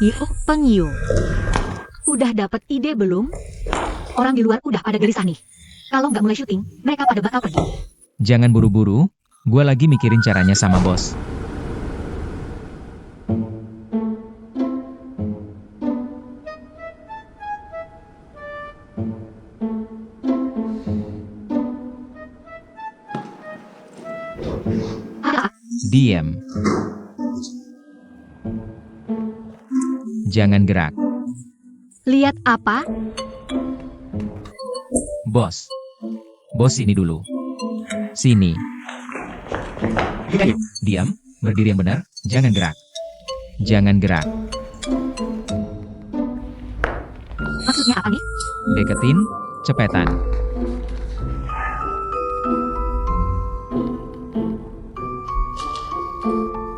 Yuk, Pengyu. Udah dapet ide belum? Orang di luar udah pada gelisah nih. Kalau nggak mulai syuting, mereka pada bakal pergi. Jangan buru-buru, gue lagi mikirin caranya sama bos. Diam. Jangan gerak. Lihat apa? Bos. Bos sini dulu. Sini. Diam, berdiri yang benar, jangan gerak. Jangan gerak. Maksudnya apa nih? Deketin, cepetan.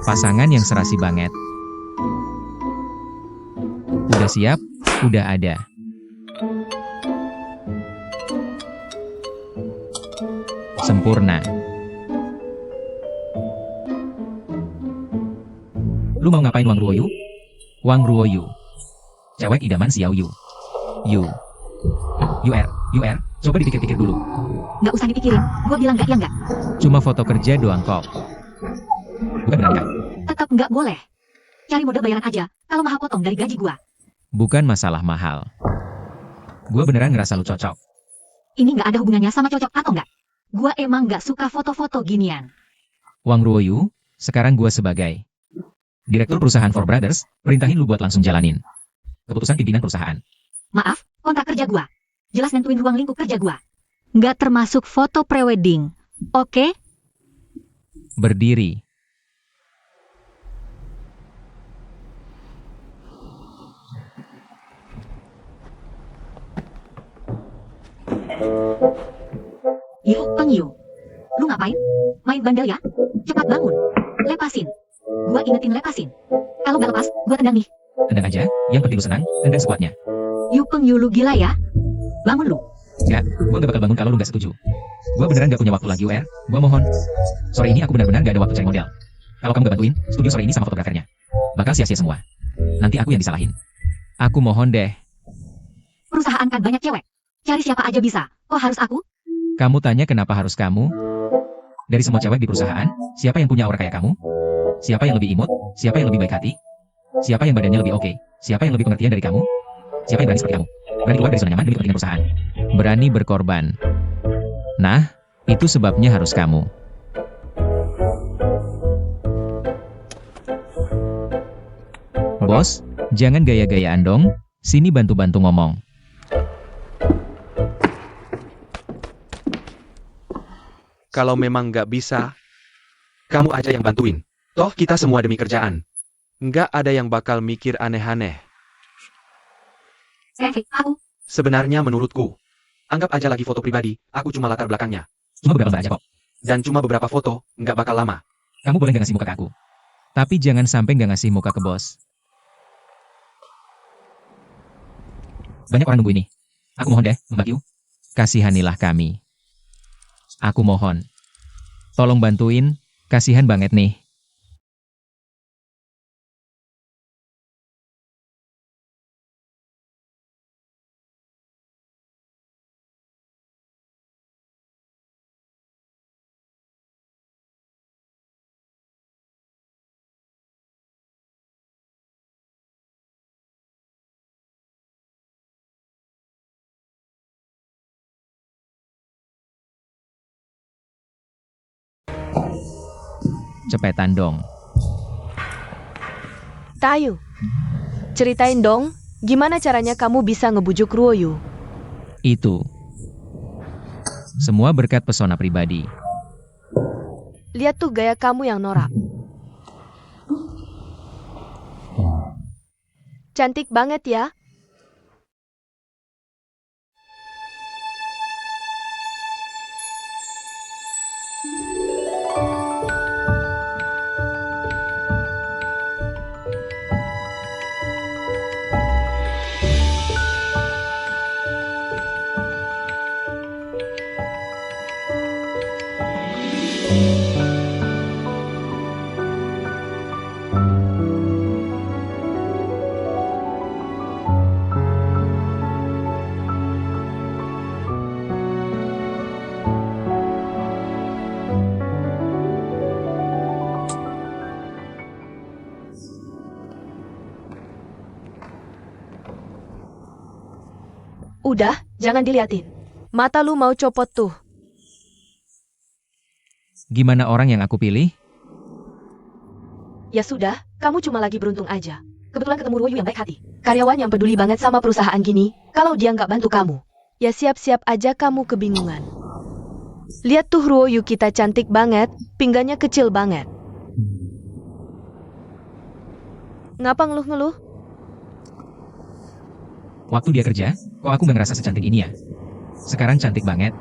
Pasangan yang serasi banget. Udah siap? Udah ada. Sempurna. Lu mau ngapain Wang Ruoyu? Wang Ruoyu. Cewek idaman Xiao Yu. UR, coba dipikir-pikir dulu. Nggak usah dipikirin, gue bilang nggak ya nggak. Cuma foto kerja doang kok. Bukan benar nggak? Tetap nggak boleh. Cari model bayaran aja, kalau mahal potong dari gaji gue. Bukan masalah mahal. Gue beneran ngerasa lu cocok. Ini nggak ada hubungannya sama cocok atau nggak. Gue emang nggak suka foto-foto ginian. Wang Ruoyu, sekarang gue sebagai direktur perusahaan Four Brothers, perintahin lu buat langsung jalanin keputusan pimpinan perusahaan. Maaf, kontrak kerja gue. Jelas nentuin ruang lingkup kerja gue. Nggak termasuk foto prewedding. Oke? Berdiri. Yuk, Pengyu. Lu ngapain? Main bandel ya? Cepat bangun. Lepasin. Gua ingetin lepasin. Kalau nggak lepas, gua tendang nih. Tendang aja, yang penting lu senang, tendang sekuatnya. Yuk, Pengyu, lu gila ya? Bangun lu. Nggak, gua nggak bakal bangun kalau lu nggak setuju. Gua beneran nggak punya waktu lagi UR, gua mohon. Sore ini aku benar-benar nggak ada waktu cari model. Kalau kamu nggak bantuin, studio sore ini sama fotografernya bakal sia-sia semua. Nanti aku yang disalahin. Aku mohon deh. Perusahaan kan banyak cewek. Cari siapa aja bisa. Kok harus aku? Kamu tanya kenapa harus kamu? Dari semua cewek di perusahaan, siapa yang punya aura kayak kamu? Siapa yang lebih imut? Siapa yang lebih baik hati? Siapa yang badannya lebih oke? Siapa yang lebih pengertian dari kamu? Siapa yang berani seperti kamu? Berani keluar dari zona nyaman demi kepentingan perusahaan. Berani berkorban. Nah, itu sebabnya harus kamu. Bos, jangan gaya-gayaan dong. Sini bantu-bantu ngomong. Kalau memang nggak bisa, kamu aja yang bantuin. Toh kita semua demi kerjaan. Nggak ada yang bakal mikir aneh-aneh. Aku. Sebenarnya menurutku, anggap aja lagi foto pribadi, aku cuma latar belakangnya. Cuma beberapa aja kok. Dan cuma beberapa foto, nggak bakal lama. Kamu boleh nggak ngasih muka ke aku. Tapi jangan sampai nggak ngasih muka ke bos. Banyak orang nunggu ini. Aku mohon deh, Mbak Yu. Kasihanilah kami. Aku mohon. Tolong bantuin, kasihan banget nih. Cepetan dong. Tayu, ceritain dong, gimana caranya kamu bisa ngebujuk Ruoyu? Itu. Semua berkat pesona pribadi. Lihat tuh gaya kamu yang norak. Cantik banget ya. Udah, jangan diliatin. Mata lu mau copot tuh. Gimana orang yang aku pilih? Ya sudah, kamu cuma lagi beruntung aja. Kebetulan ketemu Ruoyu yang baik hati. Karyawan yang peduli banget sama perusahaan gini, kalau dia nggak bantu kamu. Ya siap-siap aja kamu kebingungan. Lihat tuh Ruoyu kita cantik banget, pinggannya kecil banget. Ngapa ngeluh-ngeluh? Waktu dia kerja, kok aku nggak ngerasa secantik ini ya? Sekarang cantik banget.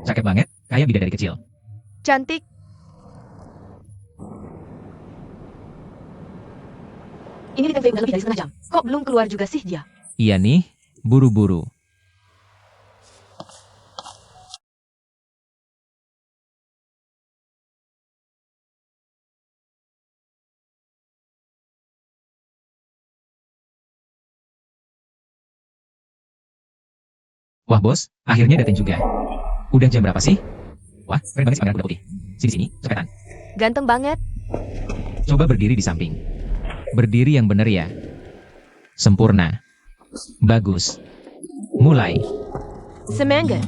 Cakep banget, kayak bidadari kecil. Cantik. Ini di TV udah lebih dari setengah jam. Kok belum keluar juga sih dia? Iya nih, buru-buru. Wah bos, akhirnya datang juga. Udah jam berapa sih? Wah, keren banget si pangeran kuda putih. Sini-sini, cepetan. Ganteng banget. Coba berdiri di samping. Berdiri yang bener ya. Sempurna. Bagus. Mulai. Semangat.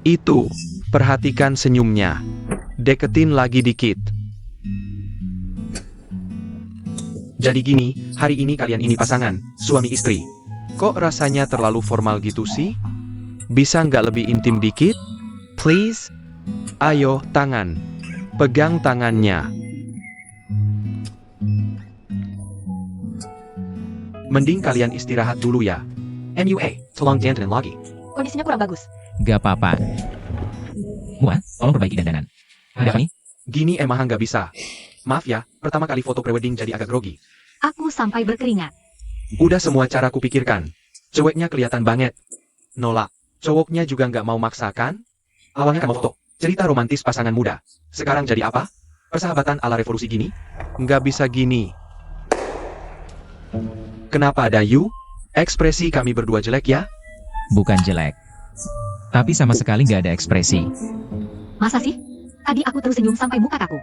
Itu, perhatikan senyumnya. Deketin lagi dikit. Jadi gini, hari ini kalian ini pasangan, suami istri. Kok rasanya terlalu formal gitu sih? Bisa nggak lebih intim dikit? Please? Ayo, tangan. Pegang tangannya. Mending kalian istirahat dulu ya. MUA, tolong dandanin lagi. Kondisinya kurang bagus. Gak apa-apa. Mua, tolong perbaiki dandanan. Ada apa nih? Gini emang nggak bisa. Maaf ya, pertama kali foto prewedding jadi agak grogi. Aku sampai berkeringat. Udah semua cara kupikirkan. Ceweknya kelihatan banget. Nolak. Cowoknya juga nggak mau maksakan. Awalnya kan mau foto. Cerita romantis pasangan muda. Sekarang jadi apa? Persahabatan ala revolusi gini? Nggak bisa gini. Kenapa ada you? Ekspresi kami berdua jelek ya? Bukan jelek. Tapi sama sekali gak ada ekspresi. Masa sih? Tadi aku terus senyum sampai muka kaku.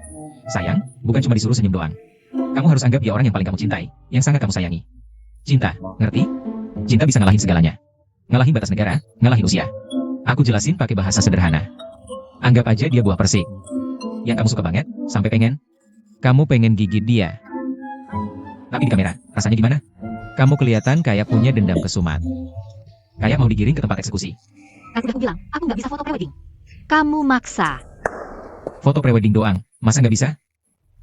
Sayang, bukan cuma disuruh senyum doang. Kamu harus anggap dia orang yang paling kamu cintai, yang sangat kamu sayangi. Cinta, ngerti? Cinta bisa ngalahin segalanya. Ngalahin batas negara, ngalahin usia. Aku jelasin pakai bahasa sederhana. Anggap aja dia buah persik. Yang kamu suka banget, sampai kamu pengen gigit dia. Tapi di kamera, rasanya gimana? Kamu kelihatan kayak punya dendam kesumat. Kayak mau digiring ke tempat eksekusi. Kan udah aku bilang, aku nggak bisa foto prewedding. Kamu maksa. Foto prewedding doang, masa nggak bisa?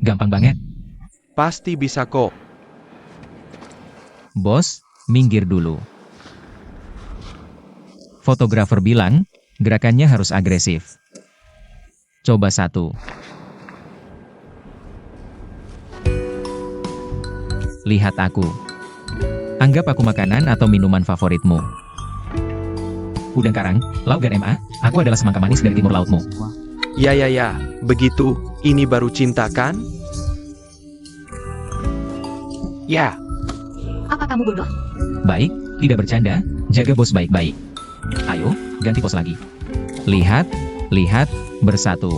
Gampang banget. Pasti bisa kok. Bos, minggir dulu. Fotografer bilang, gerakannya harus agresif. Coba satu. Lihat aku. Anggap aku makanan atau minuman favoritmu. Udang karang, lauk dan MA, aku adalah semangka manis dari timur lautmu. Ya, begitu. Ini baru cinta kan? Ya, Apa kamu bodoh? Baik, tidak bercanda, jaga bos baik-baik. Ayo, ganti pos lagi. Lihat, bersatu.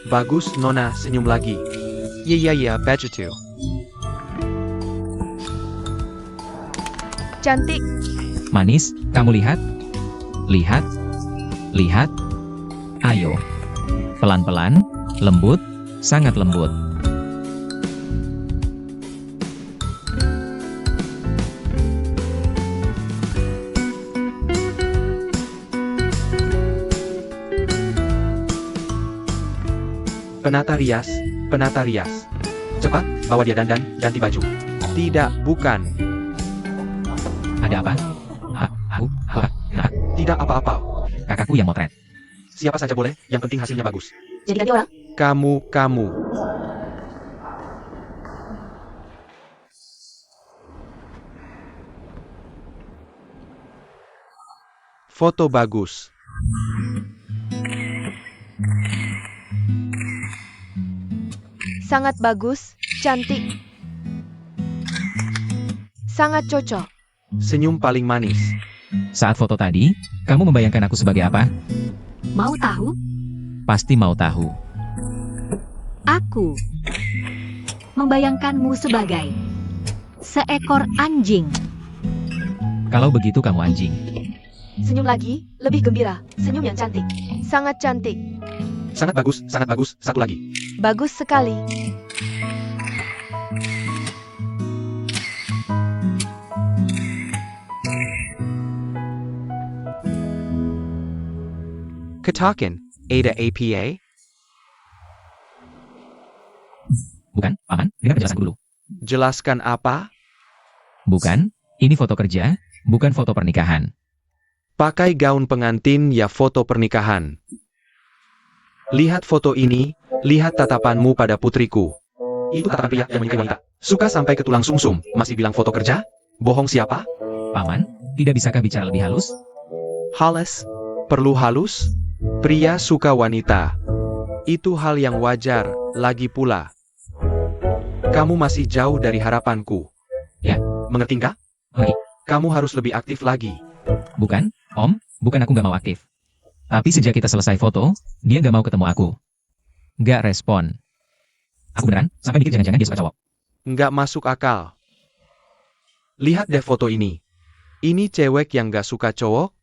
bagus Nona senyum lagi. Iya, begitu. Cantik. Manis, kamu lihat. Lihat. Ayo. Pelan-pelan, lembut, sangat lembut. Penata rias. Cepat, bawa dia dandan, ganti baju. Tidak, bukan. Ada apa? Tidak apa-apa. Kakakku yang motret. Siapa saja boleh, yang penting hasilnya bagus. Jadi ganti orang? Kamu. Foto bagus. Sangat bagus, cantik. Sangat cocok. Senyum paling manis. Saat foto tadi, kamu membayangkan aku sebagai apa? Mau tahu? Pasti mau tahu. Aku. membayangkanmu sebagai seekor anjing. Kalau begitu kamu anjing. Senyum lagi, lebih gembira. Senyum yang cantik. Sangat cantik. Sangat bagus, sangat bagus. Satu lagi. Bagus sekali. Katakan, Ada APA? Bukan, Paman, dengar penjelasanku dulu. Jelaskan apa? Bukan, ini foto kerja, bukan foto pernikahan. Pakai gaun pengantin ya foto pernikahan. Lihat foto ini, lihat tatapanmu pada putriku. Itu tatapan pria yang menyukai wanita. Suka sampai ke tulang sumsum, masih bilang foto kerja? Bohong siapa? Paman, tidak bisakah bicara lebih halus? Halus? Perlu halus? Pria suka wanita. Itu hal yang wajar, lagi pula. Kamu masih jauh dari harapanku. Ya. Mengerti nggak? Mengerti. Kamu harus lebih aktif lagi. Bukan, Om, bukan aku nggak mau aktif. Tapi sejak kita selesai foto, dia nggak mau ketemu aku. Nggak respon. Aku beneran, sampai mikir jangan-jangan dia suka cowok. Nggak masuk akal. Lihat deh foto ini. Ini cewek yang nggak suka cowok?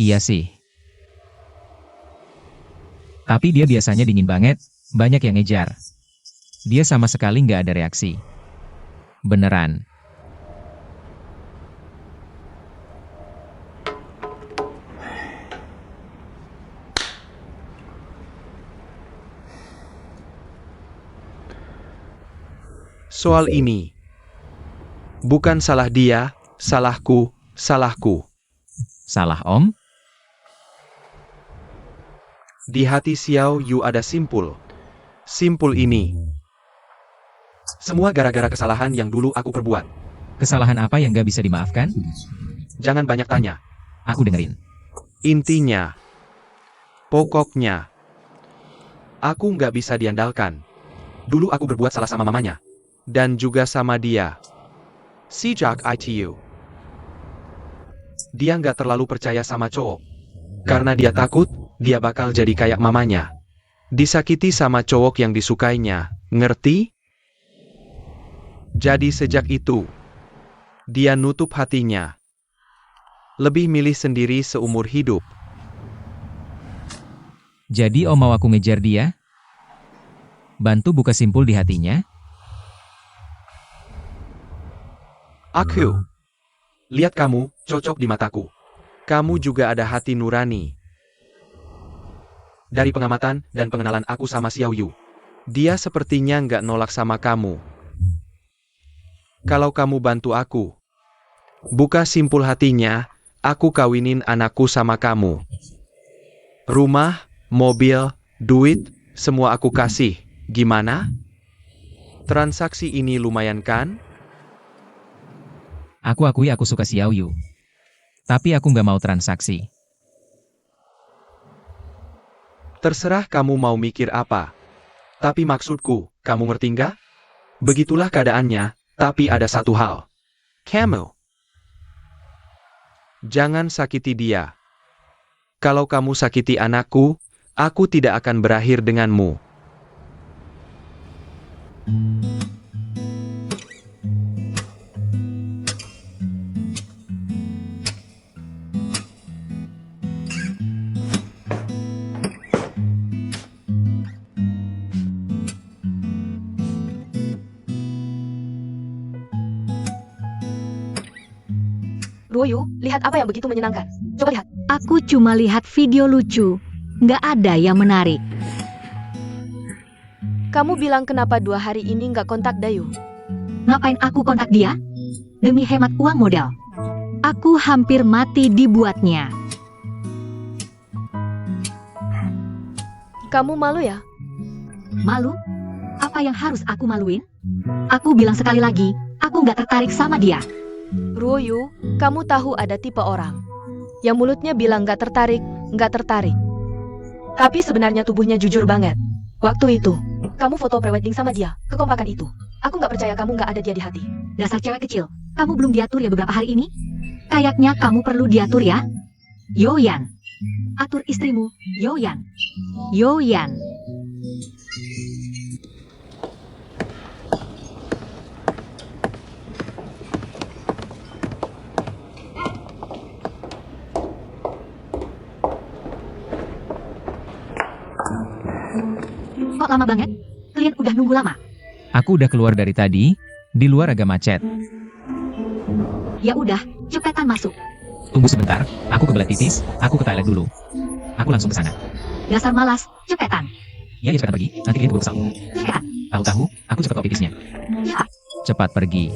Iya sih. Tapi dia biasanya dingin banget, banyak yang ngejar. Dia sama sekali nggak ada reaksi. Beneran. Soal ini. Bukan salah dia, salahku, salahku. Salah Om? Di hati Xiao Yu ada simpul. Simpul ini. Semua gara-gara kesalahan yang dulu aku perbuat. Kesalahan apa yang nggak bisa dimaafkan? Jangan banyak tanya. Aku dengerin. Intinya. Pokoknya. Aku nggak bisa diandalkan. Dulu aku berbuat salah sama mamanya. Dan juga sama dia. Sejak ITU. Dia nggak terlalu percaya sama cowok. Karena dia takut, dia bakal jadi kayak mamanya. Disakiti sama cowok yang disukainya, ngerti? Jadi sejak itu, dia nutup hatinya. Lebih milih sendiri seumur hidup. Jadi Om mau aku ngejar dia? Bantu buka simpul di hatinya? Aku. Lihat kamu, cocok di mataku. Kamu juga ada hati nurani. Dari pengamatan dan pengenalan aku sama Xiao Yu, dia sepertinya nggak nolak sama kamu. Kalau kamu bantu aku, buka simpul hatinya, aku kawinin anakku sama kamu. Rumah, mobil, duit, semua aku kasih. Gimana? Transaksi ini lumayan kan? Aku akui aku suka Xiao Yu. Tapi aku nggak mau transaksi. Terserah kamu mau mikir apa. Tapi maksudku, kamu ngerti nggak? Begitulah keadaannya, tapi ada satu hal. Kamu. Jangan sakiti dia. Kalau kamu sakiti anakku, aku tidak akan berakhir denganmu. Ruoyu, lihat apa yang begitu menyenangkan. Coba lihat. Aku cuma lihat video lucu. Nggak ada yang menarik. Kamu bilang kenapa 2 hari ini nggak kontak Dayu? Ngapain aku kontak dia? Demi hemat uang modal. Aku hampir mati dibuatnya. Kamu malu ya? Malu? Apa yang harus aku maluin? Aku bilang sekali lagi, aku nggak tertarik sama dia. Ruoyu, kamu tahu ada tipe orang yang mulutnya bilang nggak tertarik, nggak tertarik. Tapi sebenarnya tubuhnya jujur banget. Waktu itu, kamu foto pre-wedding sama dia, kekompakan itu. Aku nggak percaya kamu nggak ada dia di hati. Dasar cewek kecil, kamu belum diatur ya beberapa hari ini? Kayaknya kamu perlu diatur ya. Yoyan. Atur istrimu, Yoyan. Yoyan. Kok lama banget? Kalian udah nunggu lama. Aku udah keluar dari tadi, di luar agak macet. Ya udah, cepetan masuk. Tunggu sebentar, aku kebelet pipis, aku ke toilet dulu. Aku langsung ke sana. Dasar malas, cepetan. Ya, cepetan pergi, nanti kalian keburu kesal. Cepetan. Tahu-tahu, aku cepet kok pipisnya. Ya. Cepat pergi.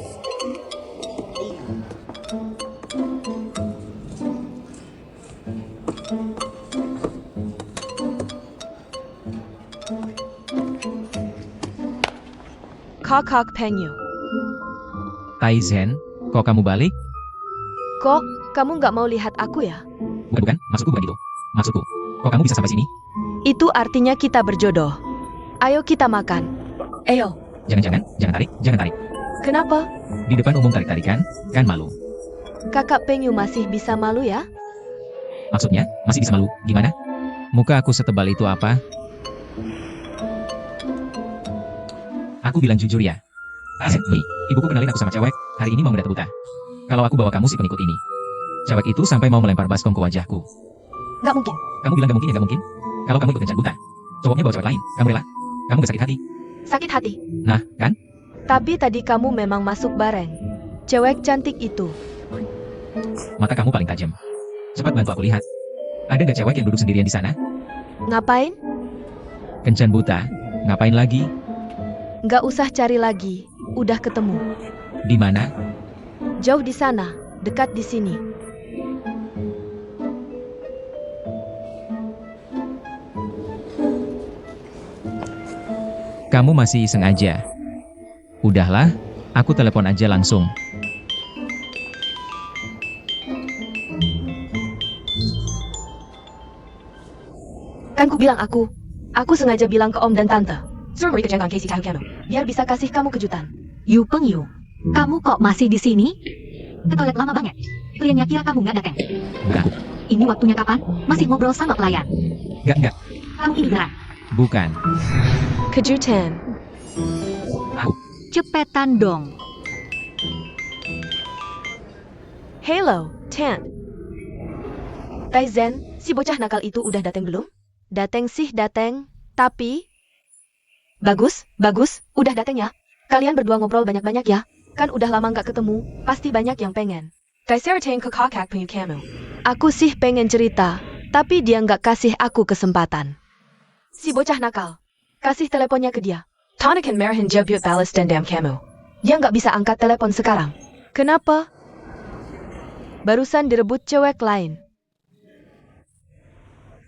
Kakak Penyu. Taizen, kok kamu balik? Kok, kamu nggak mau lihat aku ya? Bukan, maksudku bukan gitu. Maksudku, kok kamu bisa sampai sini? Itu artinya kita berjodoh. Ayo kita makan. Ayo. Jangan tarik. Kenapa? Di depan umum tarik-tarikan, kan malu. Kakak Penyu masih bisa malu ya? Maksudnya, masih bisa malu, gimana? Muka aku setebal itu apa? Aku bilang jujur ya. Nih, ibuku kenalin aku sama cewek, hari ini mau ngeliat buta. Kalau aku bawa kamu si pengikut ini. Cewek itu sampai mau melempar baskom ke wajahku. Nggak mungkin. Kamu bilang gak mungkin ya gak mungkin? Kalau kamu ikut kencan buta, cowoknya bawa cewek lain, kamu rela? Kamu gak sakit hati? Sakit hati. Nah, kan? Tapi tadi kamu memang masuk bareng. Cewek cantik itu. Mata kamu paling tajam. Cepat bantu aku lihat. Ada gak cewek yang duduk sendirian di sana? Ngapain? Kencan buta, ngapain lagi? Nggak usah cari lagi. Udah ketemu. Di mana? Jauh di sana, dekat di sini. Kamu masih iseng aja. Udahlah, aku telepon aja langsung. Kan ku bilang aku sengaja bilang ke Om dan Tante. Suruh mereka jangan Casey tahu piano, biar bisa kasih kamu kejutan. Yu Pengyu, kamu kok masih di sini? Ke toilet lama banget. Kliennya kira kamu nggak datang. Bukan. Ini waktunya kapan? Masih ngobrol sama pelayan. Enggak. Kamu ini beneran. Bukan. Kejutan. Cepetan dong. Hello, Tan. Taizen, si bocah nakal itu udah datang belum? Datang sih datang, tapi... Bagus, udah datang ya. Kalian berdua ngobrol banyak-banyak ya. Kan udah lama nggak ketemu, pasti banyak yang pengen. Aku sih pengen cerita, tapi dia nggak kasih aku kesempatan. Si bocah nakal, kasih teleponnya ke dia. Dia nggak bisa angkat telepon sekarang. Kenapa? Barusan direbut cewek lain.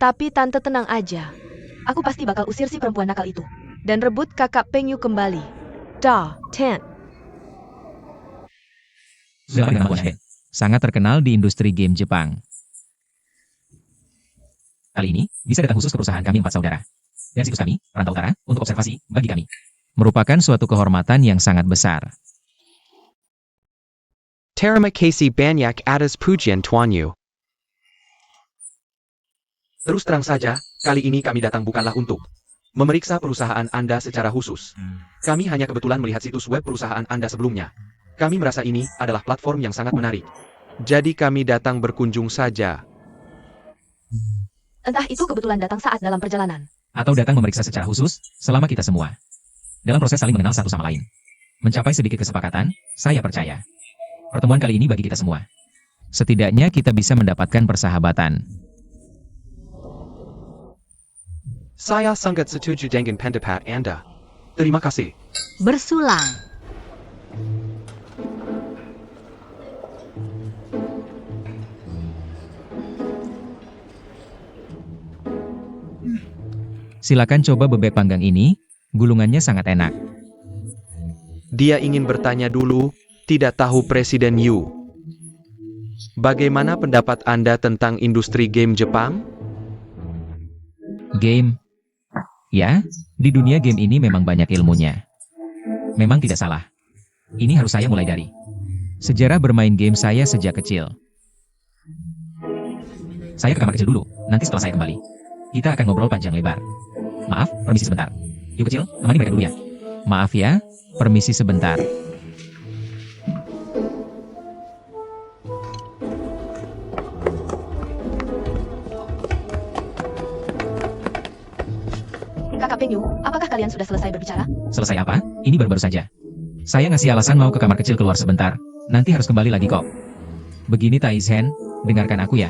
Tapi tante tenang aja. Aku pasti bakal usir si perempuan nakal itu. Dan rebut kakak Pengyu kembali. Tan. Sudah nama Washington. Sangat terkenal di industri game Jepang. Kali ini, bisa datang khusus ke perusahaan kami 4 saudara. Dan situs kami, Rantau Utara, untuk observasi bagi kami. Merupakan suatu kehormatan yang sangat besar. Terima kasih banyak atas pujian Tuanyu. Terus terang saja, kali ini kami datang bukanlah untuk memeriksa perusahaan Anda secara khusus. Kami hanya kebetulan melihat situs web perusahaan Anda sebelumnya. Kami merasa ini adalah platform yang sangat menarik. Jadi kami datang berkunjung saja. Entah itu kebetulan datang saat dalam perjalanan. Atau datang memeriksa secara khusus, selama kita semua. Dalam proses saling mengenal satu sama lain. Mencapai sedikit kesepakatan, saya percaya. Pertemuan kali ini bagi kita semua. Setidaknya kita bisa mendapatkan persahabatan. Saya sangat setuju dengan pendapat Anda. Terima kasih. Bersulang. Silakan coba bebek panggang ini, gulungannya sangat enak. Dia ingin bertanya dulu, tidak tahu Presiden Yu. Bagaimana pendapat Anda tentang industri game Jepang? Game. Ya, di dunia game ini memang banyak ilmunya. Memang tidak salah. Ini harus saya mulai dari sejarah bermain game saya sejak kecil. Saya ke kamar kecil dulu, nanti setelah saya kembali, kita akan ngobrol panjang lebar. Maaf, permisi sebentar. Yuk kecil, temani mereka dulu ya. Maaf ya, permisi sebentar. Kakak Peng Yu, apakah kalian sudah selesai berbicara? Selesai apa? Ini baru-baru saja. Saya ngasih alasan mau ke kamar kecil keluar sebentar. Nanti harus kembali lagi kok. Begini Taisen, dengarkan aku ya.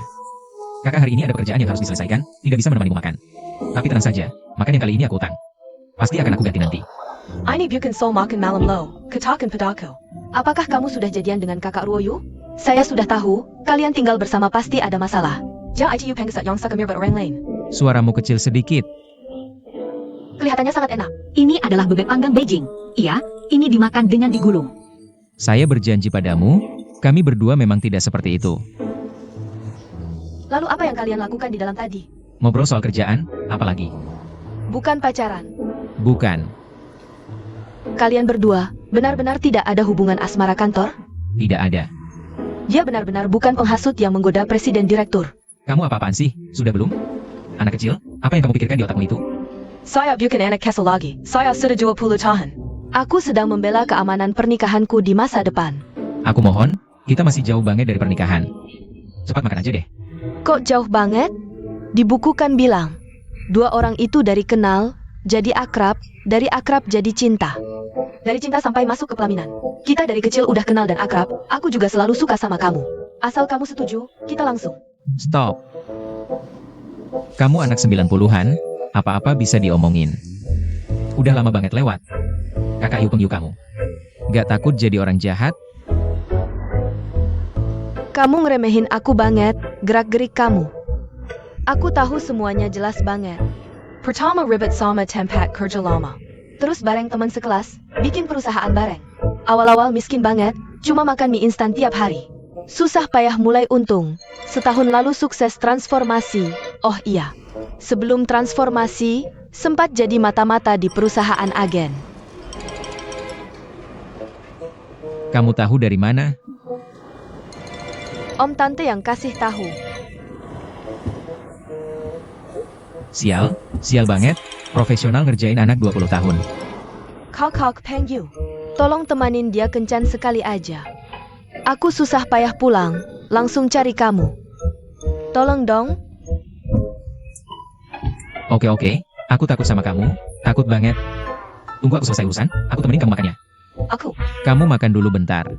Kakak hari ini ada pekerjaan yang harus diselesaikan, tidak bisa menemanimu makan. Tapi tenang saja, makan yang kali ini aku utang. Pasti akan aku ganti nanti. Ini bukan soal makan malam lo, katakan padaku. Apakah kamu sudah jadian dengan kakak Ruoyu? Saya sudah tahu, kalian tinggal bersama pasti ada masalah. Jangan itu pengsat yang sakamir buat orang lain. Suaramu kecil sedikit. Kelihatannya sangat enak. Ini adalah bebek panggang Beijing. Iya, ini dimakan dengan digulung. Saya berjanji padamu, kami berdua memang tidak seperti itu. Lalu apa yang kalian lakukan di dalam tadi? Ngobrol soal kerjaan, apalagi? Bukan pacaran. Bukan, Kalian berdua benar-benar tidak ada hubungan asmara kantor? tidak ada. Dia benar-benar bukan penghasut yang menggoda presiden direktur. Kamu apa-apaan sih? Sudah belum? Anak kecil, apa yang kamu pikirkan di otakmu itu? Saya bukan anak kecil lagi. Saya sudah 20 tahun. Aku sedang membela keamanan pernikahanku di masa depan. Aku mohon, kita masih jauh banget dari pernikahan. Cepat makan aja deh. Kok jauh banget? Di buku kan bilang, dua orang itu dari kenal, jadi akrab, dari akrab jadi cinta. Dari cinta sampai masuk ke pelaminan. Kita dari kecil udah kenal dan akrab, aku juga selalu suka sama kamu. Asal kamu setuju, kita langsung. Stop. Kamu anak 90-an, apa-apa bisa diomongin. Udah lama banget lewat. Kakak Yu Peng Yu kamu. Gak takut jadi orang jahat? Kamu ngeremehin aku banget, gerak-gerik kamu. Aku tahu semuanya jelas banget. Pertama ribet sama tempat kerja lama. Terus bareng teman sekelas, bikin perusahaan bareng. Awal-awal miskin banget, cuma makan mie instan tiap hari. Susah payah mulai untung. Setahun lalu sukses transformasi. Oh iya, sebelum transformasi, sempat jadi mata-mata di perusahaan agen. Kamu tahu dari mana? Om tante yang kasih tahu. Sial banget. Profesional ngerjain anak 20 tahun. Kak Peng Yu, tolong temanin dia kencan sekali aja. Aku susah payah pulang, langsung cari kamu. Tolong dong. Oke, aku takut sama kamu. Takut banget. Tunggu aku selesai urusan, aku temenin kamu makannya. Aku. Kamu makan dulu bentar.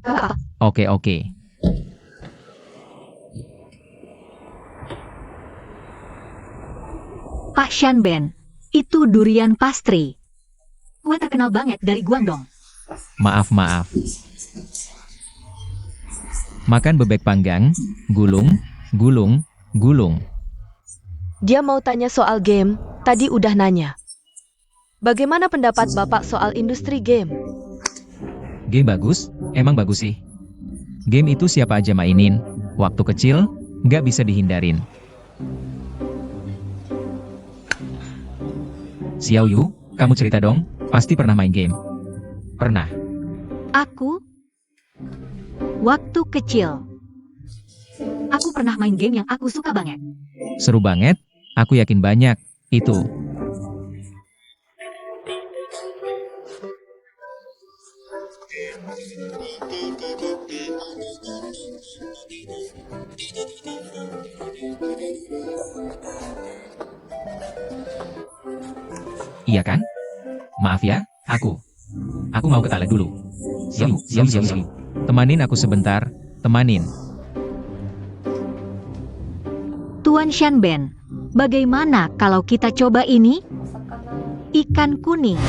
Kakak. Oke. Pak Shanben, itu durian pastry. Kue terkenal banget dari Guangdong. Maaf. Makan bebek panggang, gulung. Dia mau tanya soal game, tadi udah nanya. Bagaimana pendapat Bapak soal industri game? Game bagus, emang bagus sih. Game itu siapa aja mainin, waktu kecil, nggak bisa dihindarin. Xiao Yu, kamu cerita dong, pasti pernah main game. Pernah. Aku? Waktu kecil. Aku pernah main game yang aku suka banget. Seru banget, aku yakin banyak, itu. Iya kan? Maaf ya, aku mau ke toilet dulu. Xiao Yu. Temanin aku sebentar, temanin. Tuan Shanben, bagaimana kalau kita coba ini? Ikan kuning.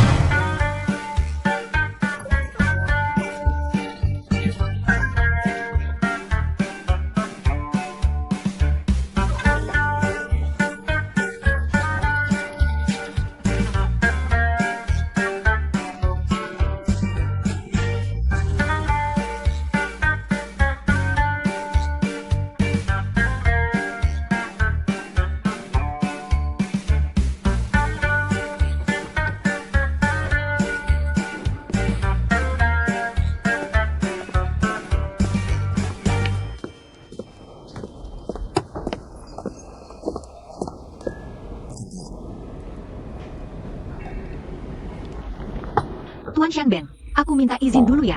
Tuan Shanben, aku minta izin dulu ya.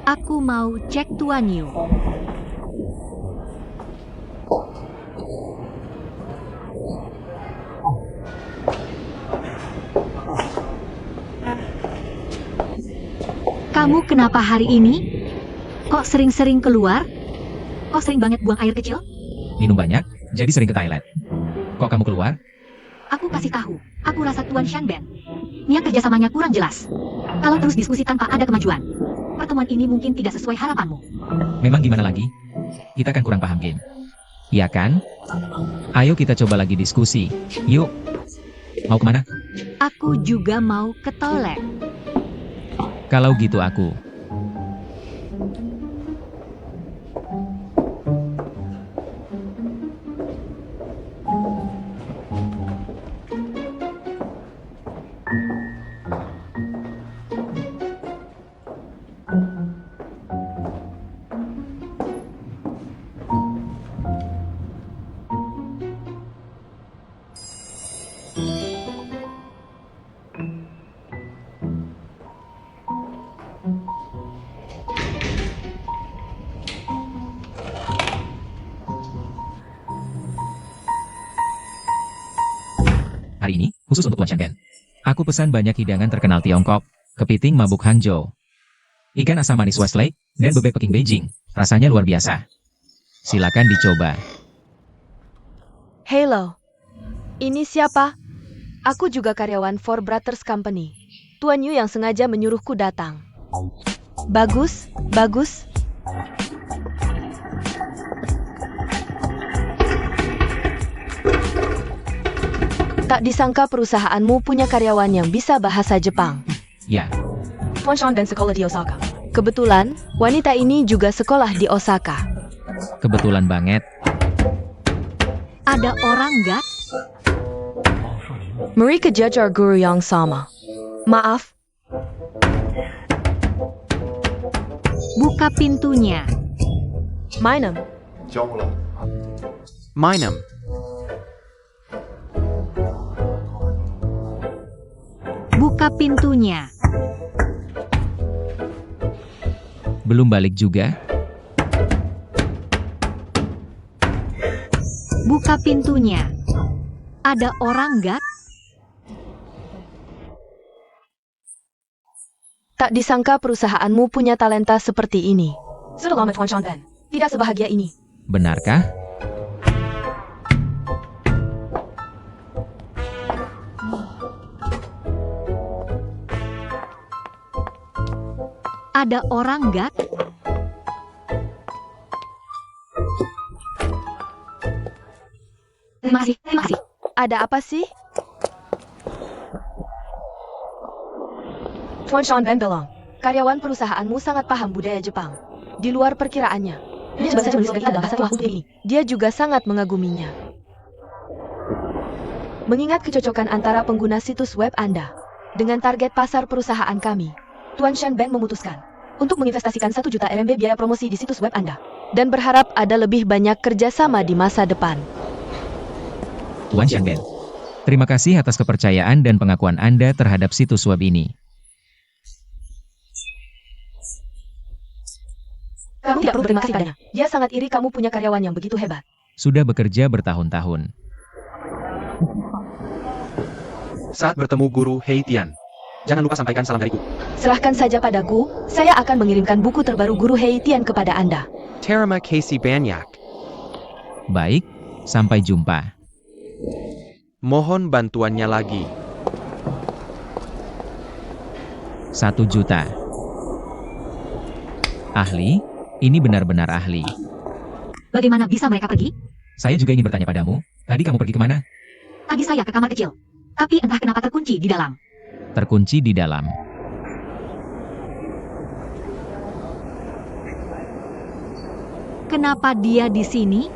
Aku mau cek Tuan Yu. Kamu kenapa hari ini? Kok sering-sering keluar? Kok sering banget buang air kecil? Minum banyak, jadi sering ke toilet. Kok kamu keluar? Aku kasih tahu, aku rasa Tuan Shanben. Niat kerjasamanya kurang jelas. Kalau terus diskusi tanpa ada kemajuan, pertemuan ini mungkin tidak sesuai harapanmu. Memang gimana lagi? Kita kan kurang paham game. Iya kan? Ayo kita coba lagi diskusi. Yuk. Mau kemana? Aku juga mau ke toilet. Kalau gitu aku. Hari ini, khusus untuk Tuan Shanben. Aku pesan banyak hidangan terkenal Tiongkok, kepiting mabuk Hangzhou, ikan asam manis Westlake, dan bebek Peking Beijing. Rasanya luar biasa. Silakan dicoba. Hello. Ini siapa? Aku juga karyawan Four Brothers Company. Tuan Yu yang sengaja menyuruhku datang. Bagus, bagus. Tak disangka perusahaanmu punya karyawan yang bisa bahasa Jepang. Ya, Tuan Shanben sekolah di Osaka. Kebetulan, wanita ini juga sekolah di Osaka. kebetulan banget. Ada orang nggak? Mereka jajar guru yang sama. Maaf, Buka pintunya. Mainem. Minem. Buka pintunya. Belum balik juga? Buka pintunya. Ada orang nggak? Tak disangka perusahaanmu punya talenta seperti ini. Sudah lama Tuan Shanben. Tidak sebahagia ini. Benarkah? Ada orang nggak? Terima kasih, terima kasih. Ada apa sih? Tuan Shanben bilang, karyawan perusahaanmu sangat paham budaya Jepang. Di luar perkiraannya. Dia coba saja menulis kita dalam bahasa Tuhan ini. Dia juga sangat mengaguminya. Mengingat kecocokan antara pengguna situs web Anda dengan target pasar perusahaan kami, Tuan Shanben memutuskan untuk menginvestasikan 1 juta RMB biaya promosi di situs web Anda dan berharap ada lebih banyak kerjasama di masa depan. Tuan Shanben. Terima kasih atas kepercayaan dan pengakuan Anda terhadap situs web ini. Kamu tidak perlu berterima kasih padanya. Dia sangat iri kamu punya karyawan yang begitu hebat. Sudah bekerja bertahun-tahun. Saat bertemu guru Hei Tian, jangan lupa sampaikan salam dariku. Serahkan saja padaku, saya akan mengirimkan buku terbaru guru Hei Tian kepada Anda. Terima kasih banyak. Baik, sampai jumpa. Mohon bantuannya lagi. 1 juta. Ahli? Ini benar-benar ahli. Bagaimana bisa mereka pergi? Saya juga ingin bertanya padamu. Tadi kamu pergi kemana? Tadi saya ke kamar kecil. Tapi entah kenapa terkunci di dalam. Terkunci di dalam. Kenapa dia di sini?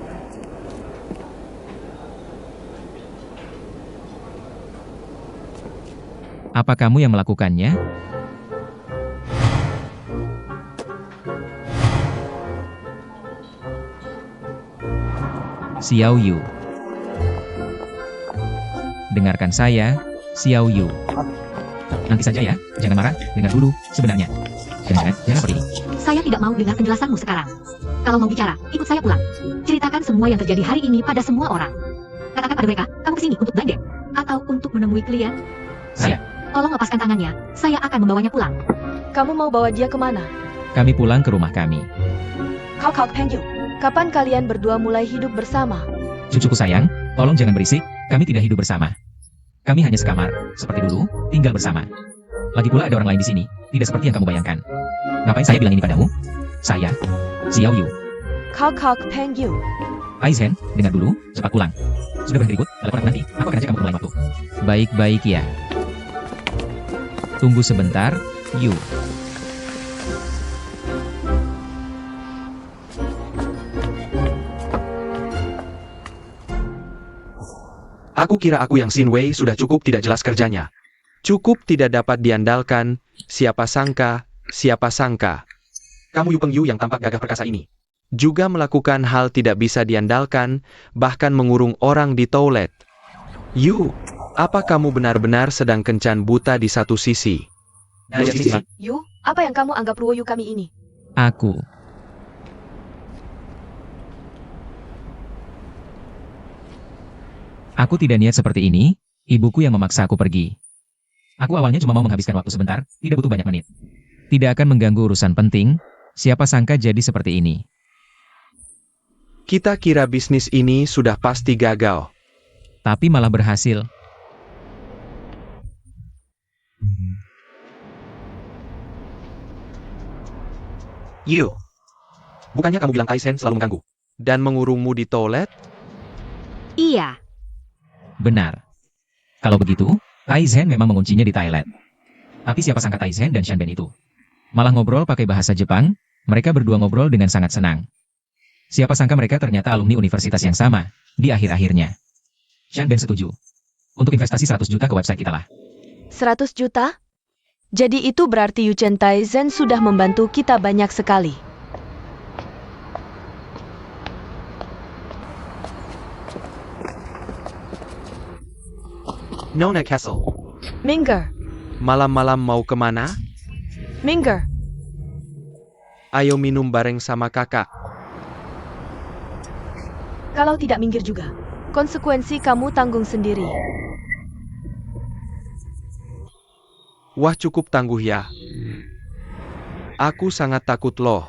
Apa kamu yang melakukannya? Xiao Yu. Dengarkan saya, Xiao Yu. Nanti saja ya, jangan marah, dengar dulu, sebenarnya. Jangan seperti ini. Saya tidak mau dengar penjelasanmu sekarang. Kalau mau bicara, ikut saya pulang. Ceritakan semua yang terjadi hari ini pada semua orang. Katakan pada mereka, kamu kesini untuk blind date. Atau untuk menemui klien. Saya. Tolong lepaskan tangannya, saya akan membawanya pulang. Kamu mau bawa dia kemana? Kami pulang ke rumah kami. Kok Pengyu. Kapan kalian berdua mulai hidup bersama? Cucuku sayang, tolong jangan berisik, kami tidak hidup bersama. Kami hanya sekamar, seperti dulu, tinggal bersama. Lagi pula ada orang lain di sini, tidak seperti yang kamu bayangkan. Ngapain saya bilang ini padamu? Saya, Xiao Yu. Kok Pengyu. Aizen, dengar dulu, cepat pulang. Sudah berhenti ribut, telepon aku nanti, aku akan ajak kamu ke lain waktu. Baik-baik ya. Tunggu sebentar, Yu. Aku kira aku yang Xinwei sudah cukup tidak jelas kerjanya. Cukup tidak dapat diandalkan, siapa sangka, siapa sangka. Kamu Yu Pengyu yang tampak gagah perkasa ini. Juga melakukan hal tidak bisa diandalkan, bahkan mengurung orang di toilet. Yu, apa kamu benar-benar sedang kencan buta di satu sisi? Dari sisi Yu, apa yang kamu anggap Ruoyu kami ini? Aku. Aku tidak niat seperti ini, ibuku yang memaksa aku pergi. Aku awalnya cuma mau menghabiskan waktu sebentar, tidak butuh banyak menit. Tidak akan mengganggu urusan penting, siapa sangka jadi seperti ini. Kita kira bisnis ini sudah pasti gagal. Tapi malah berhasil. Yu, bukannya kamu bilang Aizen selalu mengganggu dan mengurungmu di toilet? Iya. Benar. Kalau begitu, Aizen memang menguncinya di toilet. Tapi siapa sangka Aizen dan Shanben itu malah ngobrol pakai bahasa Jepang, mereka berdua ngobrol dengan sangat senang. Siapa sangka mereka ternyata alumni universitas yang sama, di akhir-akhirnya. Shanben setuju. Untuk investasi 100 juta ke website kita lah. 100 juta? Jadi itu berarti Yu Chen Taizen sudah membantu kita banyak sekali. Nona Castle, Minger, malam-malam mau kemana? Minger. Ayo minum bareng sama kakak. Kalau tidak minggir juga, konsekuensi kamu tanggung sendiri. Wah cukup tangguh ya. Aku sangat takut loh.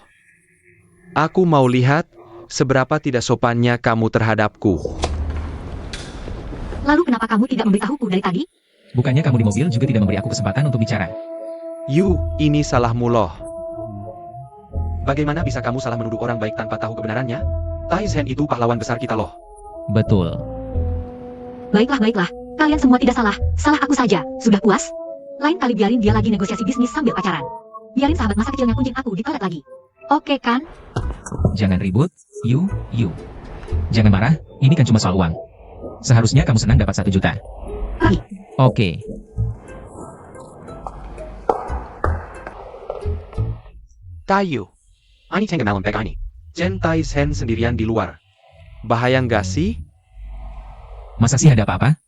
Aku mau lihat seberapa tidak sopannya kamu terhadapku. Lalu kenapa kamu tidak memberitahuku dari tadi? Bukannya kamu di mobil juga tidak memberi aku kesempatan untuk bicara. Yu, ini salahmu loh. Bagaimana bisa kamu salah menuduh orang baik tanpa tahu kebenarannya? Taizen itu pahlawan besar kita loh. Betul. Baiklah. Kalian semua tidak salah. Salah aku saja. Sudah puas? Lain kali biarin dia lagi negosiasi bisnis sambil pacaran. Biarin sahabat masa kecilnya kunjung aku di toilet lagi. Oke kan? Jangan ribut, Yu. Jangan marah, ini kan cuma soal uang. Seharusnya kamu senang dapat 1 juta. Pergi. Oke. Tayu, ani tengah malam pek ani. Chen Taizen sendirian di luar. Bahaya nggak sih? Masa sih ada apa-apa?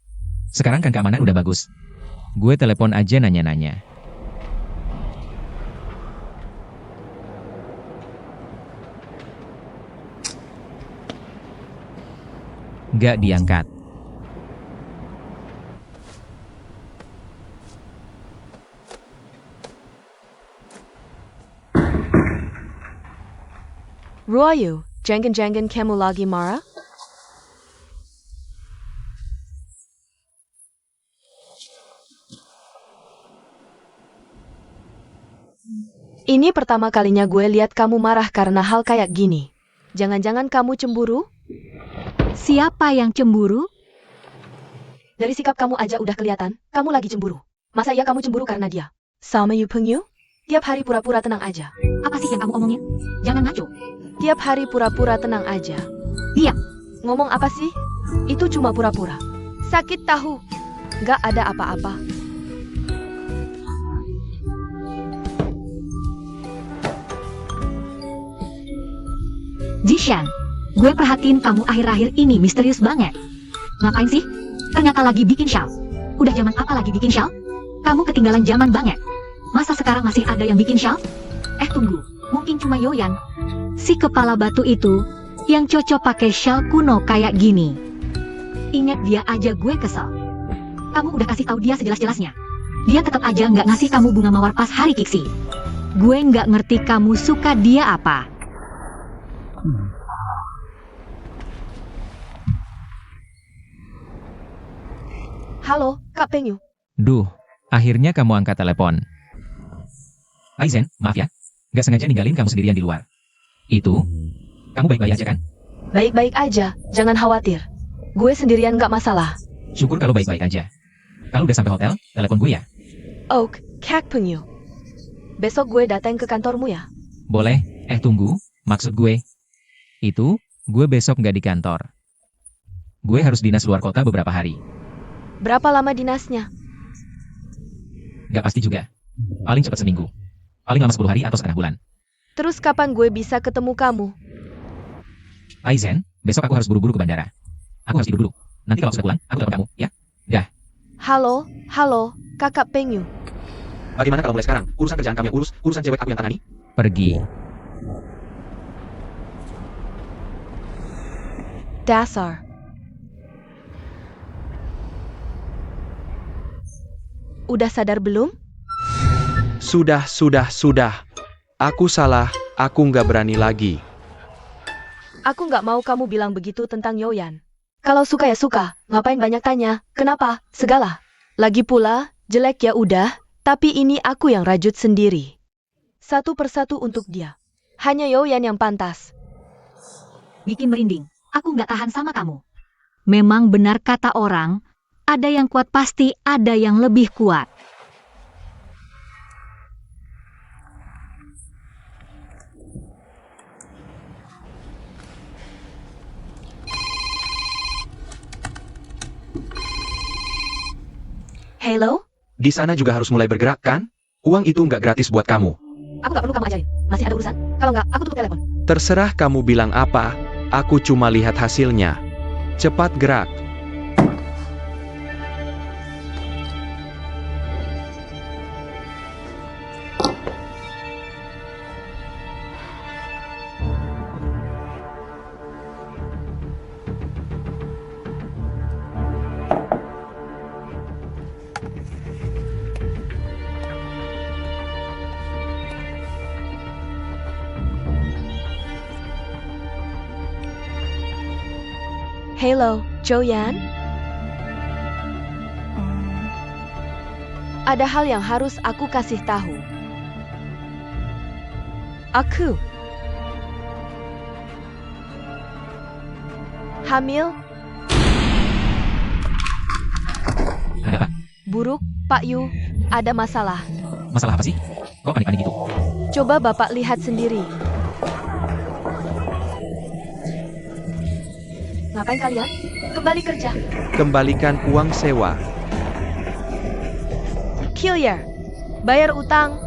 Sekarang kan keamanan udah bagus. Gue telepon aja nanya-nanya. Gak diangkat. Ruoyu, jangan-jangan kamu lagi marah? Ini pertama kalinya gue lihat kamu marah karena hal kayak gini. Jangan-jangan kamu cemburu? Siapa yang cemburu? Dari sikap kamu aja udah kelihatan, kamu lagi cemburu. Masa iya kamu cemburu karena dia? Sama Yu Pengyu? Tiap hari pura-pura tenang aja. Apa sih yang kamu omongin? Jangan ngaco. Tiap hari pura-pura tenang aja. Diam. Ngomong apa sih? Itu cuma pura-pura. Sakit tahu. Gak ada apa-apa. Jishan, gue perhatiin kamu akhir-akhir ini misterius banget. Ngapain sih? Ternyata lagi bikin shawl. Udah zaman apa lagi bikin shawl? Kamu ketinggalan zaman banget. Masa sekarang masih ada yang bikin shawl? Tunggu, mungkin cuma Yoyan. Si kepala batu itu, yang cocok pakai shawl kuno kayak gini. Ingat dia aja gue kesel. Kamu udah kasih tahu dia sejelas-jelasnya. Dia tetap aja nggak ngasih kamu bunga mawar pas hari Kiksi. Gue nggak ngerti kamu suka dia apa. Halo, Kak Pengyu. Duh, akhirnya kamu angkat telepon. Aizen, maaf ya. Gak sengaja ninggalin kamu sendirian di luar. Itu, kamu baik-baik aja kan? Baik-baik aja, jangan khawatir. Gue sendirian gak masalah. Syukur kalau baik-baik aja. Kalau udah sampai hotel, telepon gue ya. Oke, Kak Pengyu. Besok gue datang ke kantormu ya. Boleh, tunggu, maksud gue. Itu, gue besok nggak di kantor. Gue harus dinas luar kota beberapa hari. Berapa lama dinasnya? Nggak pasti juga. Paling cepat seminggu. Paling lama 10 hari atau setengah bulan. Terus kapan gue bisa ketemu kamu? Aizen, besok aku harus buru-buru ke bandara. Aku harus tidur dulu. Nanti kalau sudah pulang, aku telepon kamu, ya? Dah. Halo, Kakak Pengyu. Bagaimana kalau mulai sekarang? Urusan kerjaan kamu yang urus, urusan cewek aku yang tangani? Pergi. Dasar. Udah sadar belum? Sudah. Aku salah, aku nggak berani lagi. Aku nggak mau kamu bilang begitu tentang Yoyan. Kalau suka ya suka, ngapain banyak tanya, kenapa, segala. Lagi pula, jelek ya udah, tapi ini aku yang rajut sendiri. Satu persatu untuk dia. Hanya Yoyan yang pantas. Bikin merinding. Aku nggak tahan sama kamu. Memang benar kata orang, ada yang kuat pasti ada yang lebih kuat. Hello? Di sana juga harus mulai bergerak, kan? Uang itu nggak gratis buat kamu. Aku nggak perlu kamu ajarin. Masih ada urusan? Kalau nggak, aku tutup telepon. Terserah kamu bilang apa, aku cuma lihat hasilnya. Cepat gerak. Hello, Joyan? Ada hal yang harus aku kasih tahu. Aku hamil. Ada apa? Buruk, Pak Yu. Ada masalah. Masalah apa sih? Kok panik-panik gitu? Coba Bapak lihat sendiri. Ngapain kalian? Kembali kerja. Kembalikan uang sewa. Clear. Bayar utang.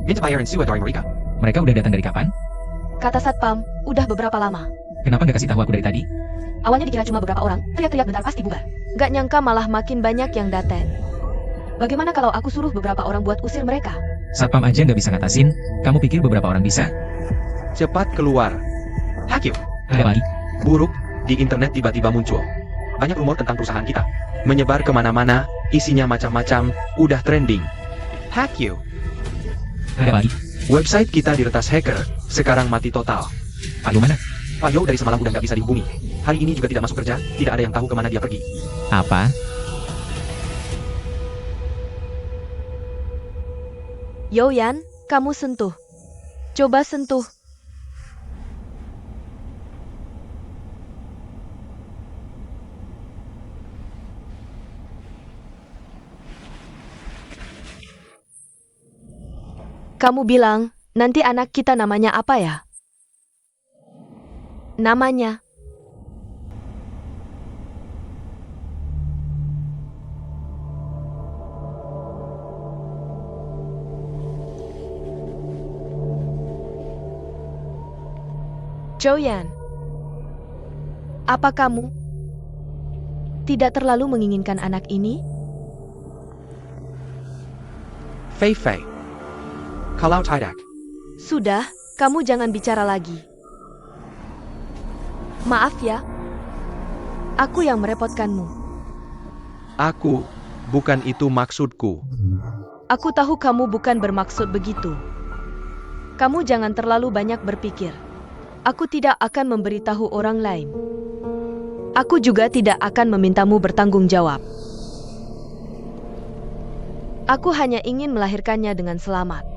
Inspire and Sewa during Rika. Mereka udah datang dari kapan? Kata Satpam, udah beberapa lama. Kenapa nggak kasih tahu aku dari tadi? Awalnya dikira cuma beberapa orang, teriak-teriak bentar pasti bubar. Gak nyangka malah makin banyak yang datang. Bagaimana kalau aku suruh beberapa orang buat usir mereka? Satpam aja nggak bisa ngatasin, kamu pikir beberapa orang bisa? Cepat keluar. Hakyu. Ada lagi? Buruk, di internet tiba-tiba muncul. Banyak rumor tentang perusahaan kita. Menyebar kemana-mana, isinya macam-macam, udah trending. Hakyu. Ada lagi? Website kita diretas hacker, sekarang mati total. Pak Yo mana? Pak Yo dari semalam udah nggak bisa dihubungi. Hari ini juga tidak masuk kerja, tidak ada yang tahu kemana dia pergi. Apa? Yoyan, kamu sentuh. Coba sentuh. Kamu bilang, nanti anak kita namanya apa ya? Namanya. Joyan. Apa kamu tidak terlalu menginginkan anak ini? Fei Fei. Kalau tidak, Sudah, kamu jangan bicara lagi. Maaf ya. Aku yang merepotkanmu. bukan itu maksudku. Aku tahu kamu bukan bermaksud begitu. Kamu jangan terlalu banyak berpikir. Aku tidak akan memberitahu orang lain. Aku juga tidak akan memintamu bertanggung jawab. Aku hanya ingin melahirkannya dengan selamat.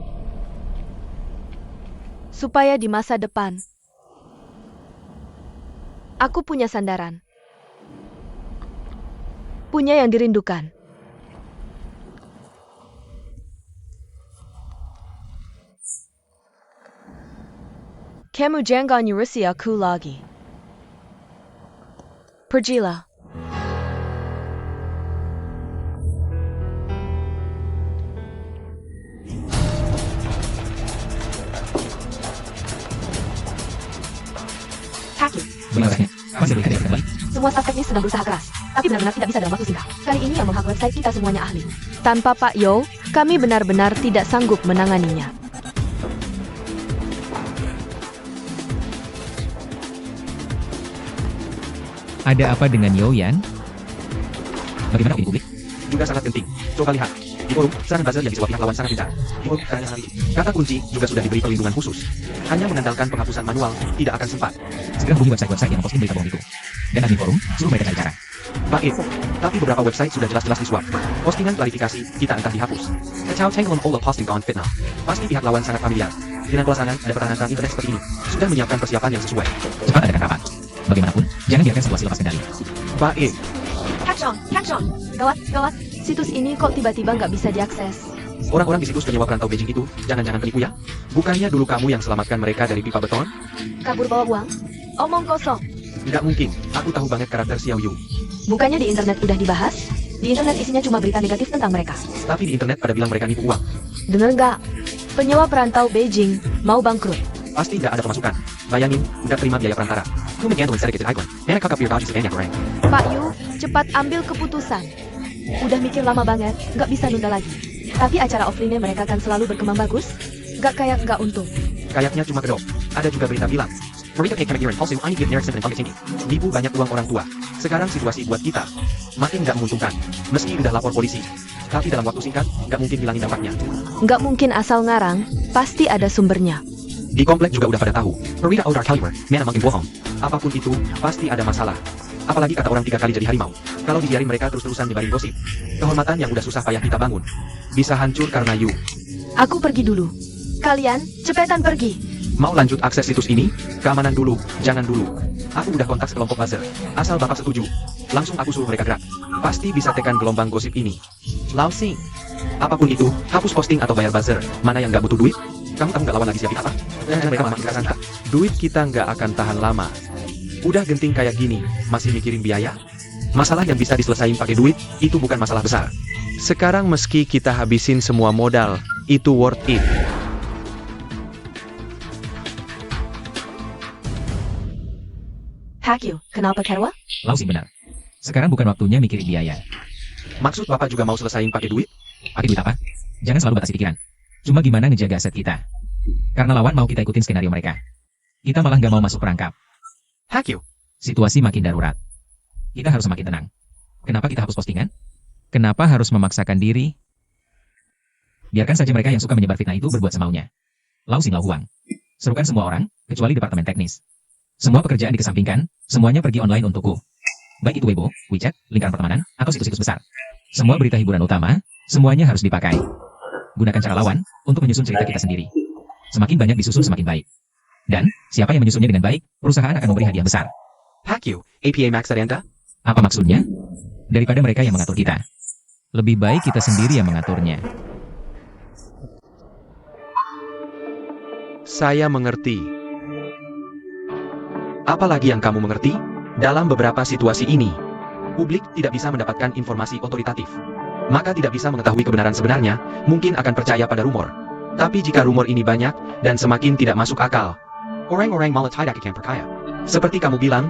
Supaya di masa depan, aku punya sandaran. Punya yang dirindukan. Kamu jangan nyurusi aku lagi. Pergilah. Haki, Bagaimana rasanya? Kapan saya boleh hadiah kembali? semua suspeknya sedang berusaha keras, tapi benar-benar tidak bisa dalam waktu singkat. Kali ini yang menghack website kita semuanya ahli. Tanpa Pak Yo, kami benar-benar tidak sanggup menanganinya. Ada apa dengan Yoyan? Bagaimana opini publik? Juga sangat penting. Coba lihat. Di forum, serangan buzzer yang di sebuah pihak lawan sangat pintar. Di forum, caranya sangat licin. Kata kunci juga sudah diberi perlindungan khusus. Hanya mengandalkan penghapusan manual, tidak akan sempat. Segera hubungi website-website yang memposting berita bohong itu. Dan admin forum, suruh mereka cari cara. Baik, tapi beberapa website sudah jelas-jelas di swap. Postingan klarifikasi kita entah dihapus. Kacau tenggelam olah posting on fitnah. Pasti pihak lawan sangat familiar. Dengan pasangan ada pertahanan perang internet seperti ini. Sudah menyiapkan persiapan yang sesuai. Cepat adakan rapat. Bagaimanapun, jangan biarkan situasi lepas kendali. Baik, Hackshon, gawat. Situs ini kok tiba-tiba nggak bisa diakses? orang-orang di situs penyewa perantau Beijing itu, jangan-jangan penipu ya? Bukannya dulu kamu yang selamatkan mereka dari pipa beton? Kabur bawa uang? Omong kosong. Nggak mungkin, aku tahu banget karakter Xiao Yu. Bukannya di internet udah dibahas? Di internet isinya cuma berita negatif tentang mereka. Tapi di internet pada bilang mereka nipu uang. Dengar nggak? Penyewa perantau Beijing mau bangkrut. Pasti nggak ada pemasukan. Bayangin, udah terima biaya perantara. Human handling sedikit island. Mana kakak pure dodgy sebanyak orang. Pak Yu, cepat ambil keputusan. Udah mikir lama banget, nggak bisa nunda lagi. Tapi acara offline mereka kan selalu berkembang bagus. Nggak untung. Kayaknya cuma kedok. Ada juga berita bilang. Mereka kayak Kamagiran also I need give Neriksen dan tinggi. Nipu banyak uang orang tua. Sekarang situasi buat kita makin nggak menguntungkan. Meski udah lapor polisi. Tapi dalam waktu singkat, nggak mungkin hilangin dampaknya. Nggak mungkin asal ngarang, pasti ada sumbernya. Di komplek juga udah pada tahu. Mereka Odar Caliber, mana makin bohong. Apapun itu, pasti ada masalah. Apalagi kata orang 3 kali jadi harimau. Kalau dibiarin mereka terus-terusan nyebarin gosip. Kehormatan yang udah susah payah kita bangun. Bisa hancur karena you. Aku pergi dulu. Kalian, cepetan pergi. Mau lanjut akses situs ini? Keamanan dulu, jangan dulu. Aku udah kontak sekelompok buzzer. Asal bapak setuju, langsung aku suruh mereka gerak. Pasti bisa tekan gelombang gosip ini. Langsing. Apapun itu, hapus posting atau bayar buzzer. Mana yang nggak butuh duit? Kamu nggak lawan lagi siapin apa? Mereka makin sangka. Duit kita nggak akan tahan lama. Udah genting kayak gini, masih mikirin biaya? Masalah yang bisa diselesain pakai duit, itu bukan masalah besar. Sekarang meski kita habisin semua modal, itu worth it. Hack you, kenapa Kerwa? Lausing benar. Sekarang bukan waktunya mikirin biaya. Maksud bapak juga mau selesain pakai duit? Pakai duit apa? Jangan selalu batasi pikiran. Cuma gimana ngejaga aset kita. Karena lawan mau kita ikutin skenario mereka. Kita malah nggak mau masuk perangkap. Hack you. Situasi makin darurat. Kita harus semakin tenang. Kenapa kita hapus postingan? Kenapa harus memaksakan diri? Biarkan saja mereka yang suka menyebar fitnah itu berbuat semaunya. Lausing lau huang. Serukan semua orang, kecuali departemen teknis. Semua pekerjaan dikesampingkan, semuanya pergi online untukku. Baik itu Weibo, WeChat, lingkaran pertemanan, atau situs-situs besar. Semua berita hiburan utama, semuanya harus dipakai. Gunakan cara lawan untuk menyusun cerita kita sendiri. Semakin banyak disusun semakin baik. Dan, siapa yang menyusunnya dengan baik, perusahaan akan memberi hadiah besar. Hack you. APA Max Arianta? Apa maksudnya? Daripada mereka yang mengatur kita. Lebih baik kita sendiri yang mengaturnya. Saya mengerti. Apalagi yang kamu mengerti? Dalam beberapa situasi ini, publik tidak bisa mendapatkan informasi otoritatif. Maka tidak bisa mengetahui kebenaran sebenarnya, mungkin akan percaya pada rumor. Tapi jika rumor ini banyak, dan semakin tidak masuk akal, orang-orang malah tidak akan percaya. Seperti kamu bilang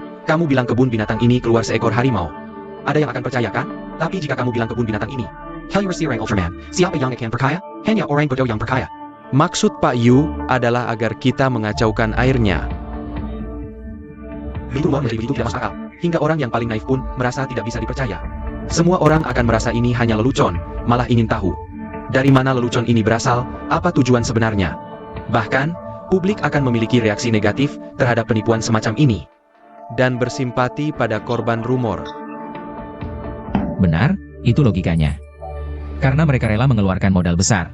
kebun binatang ini keluar seekor harimau. Ada yang akan percaya kan? Tapi jika kamu bilang kebun binatang ini, Helios Sirang Ultraman, siapa yang akan percaya? Hanya orang bodoh yang percaya. Maksud Pak Yu adalah agar kita mengacaukan airnya. Itu menjadi begitu tidak masuk akal, hingga orang yang paling naif pun merasa tidak bisa dipercaya. Semua orang akan merasa ini hanya lelucon, malah ingin tahu. Dari mana lelucon ini berasal? Apa tujuan sebenarnya? Bahkan, publik akan memiliki reaksi negatif terhadap penipuan semacam ini. Dan bersimpati pada korban rumor. Benar, itu logikanya. Karena mereka rela mengeluarkan modal besar.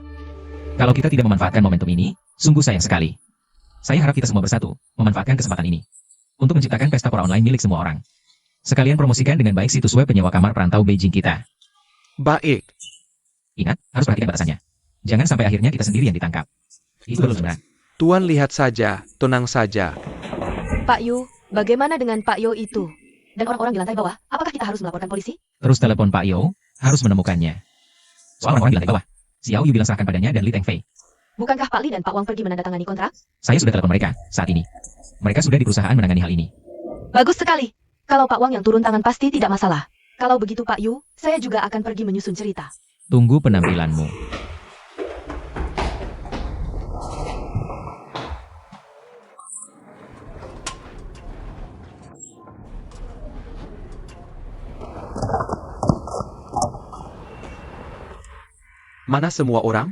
Kalau kita tidak memanfaatkan momentum ini, sungguh sayang sekali. Saya harap kita semua bersatu, memanfaatkan kesempatan ini. Untuk menciptakan pesta pora online milik semua orang. Sekalian promosikan dengan baik situs web penyewa kamar perantau Beijing kita. Baik. Ingat, harus perhatikan batasannya. Jangan sampai akhirnya kita sendiri yang ditangkap. Itu belum benar. Tuan lihat saja, tenang saja. Pak Yu, bagaimana dengan Pak Yo itu? Dan orang-orang di lantai bawah, apakah kita harus melaporkan polisi? Terus telepon Pak Yo, harus menemukannya. Soal orang-orang di lantai bawah, Xiao Yu bilang serahkan padanya dan Li Tengfei. Bukankah Pak Li dan Pak Wang pergi menandatangani kontrak? Saya sudah telepon mereka, saat ini. Mereka sudah di perusahaan menangani hal ini. Bagus sekali. Kalau Pak Wang yang turun tangan pasti tidak masalah. Kalau begitu Pak Yu, saya juga akan pergi menyusun cerita. Tunggu penampilanmu. Mana semua orang?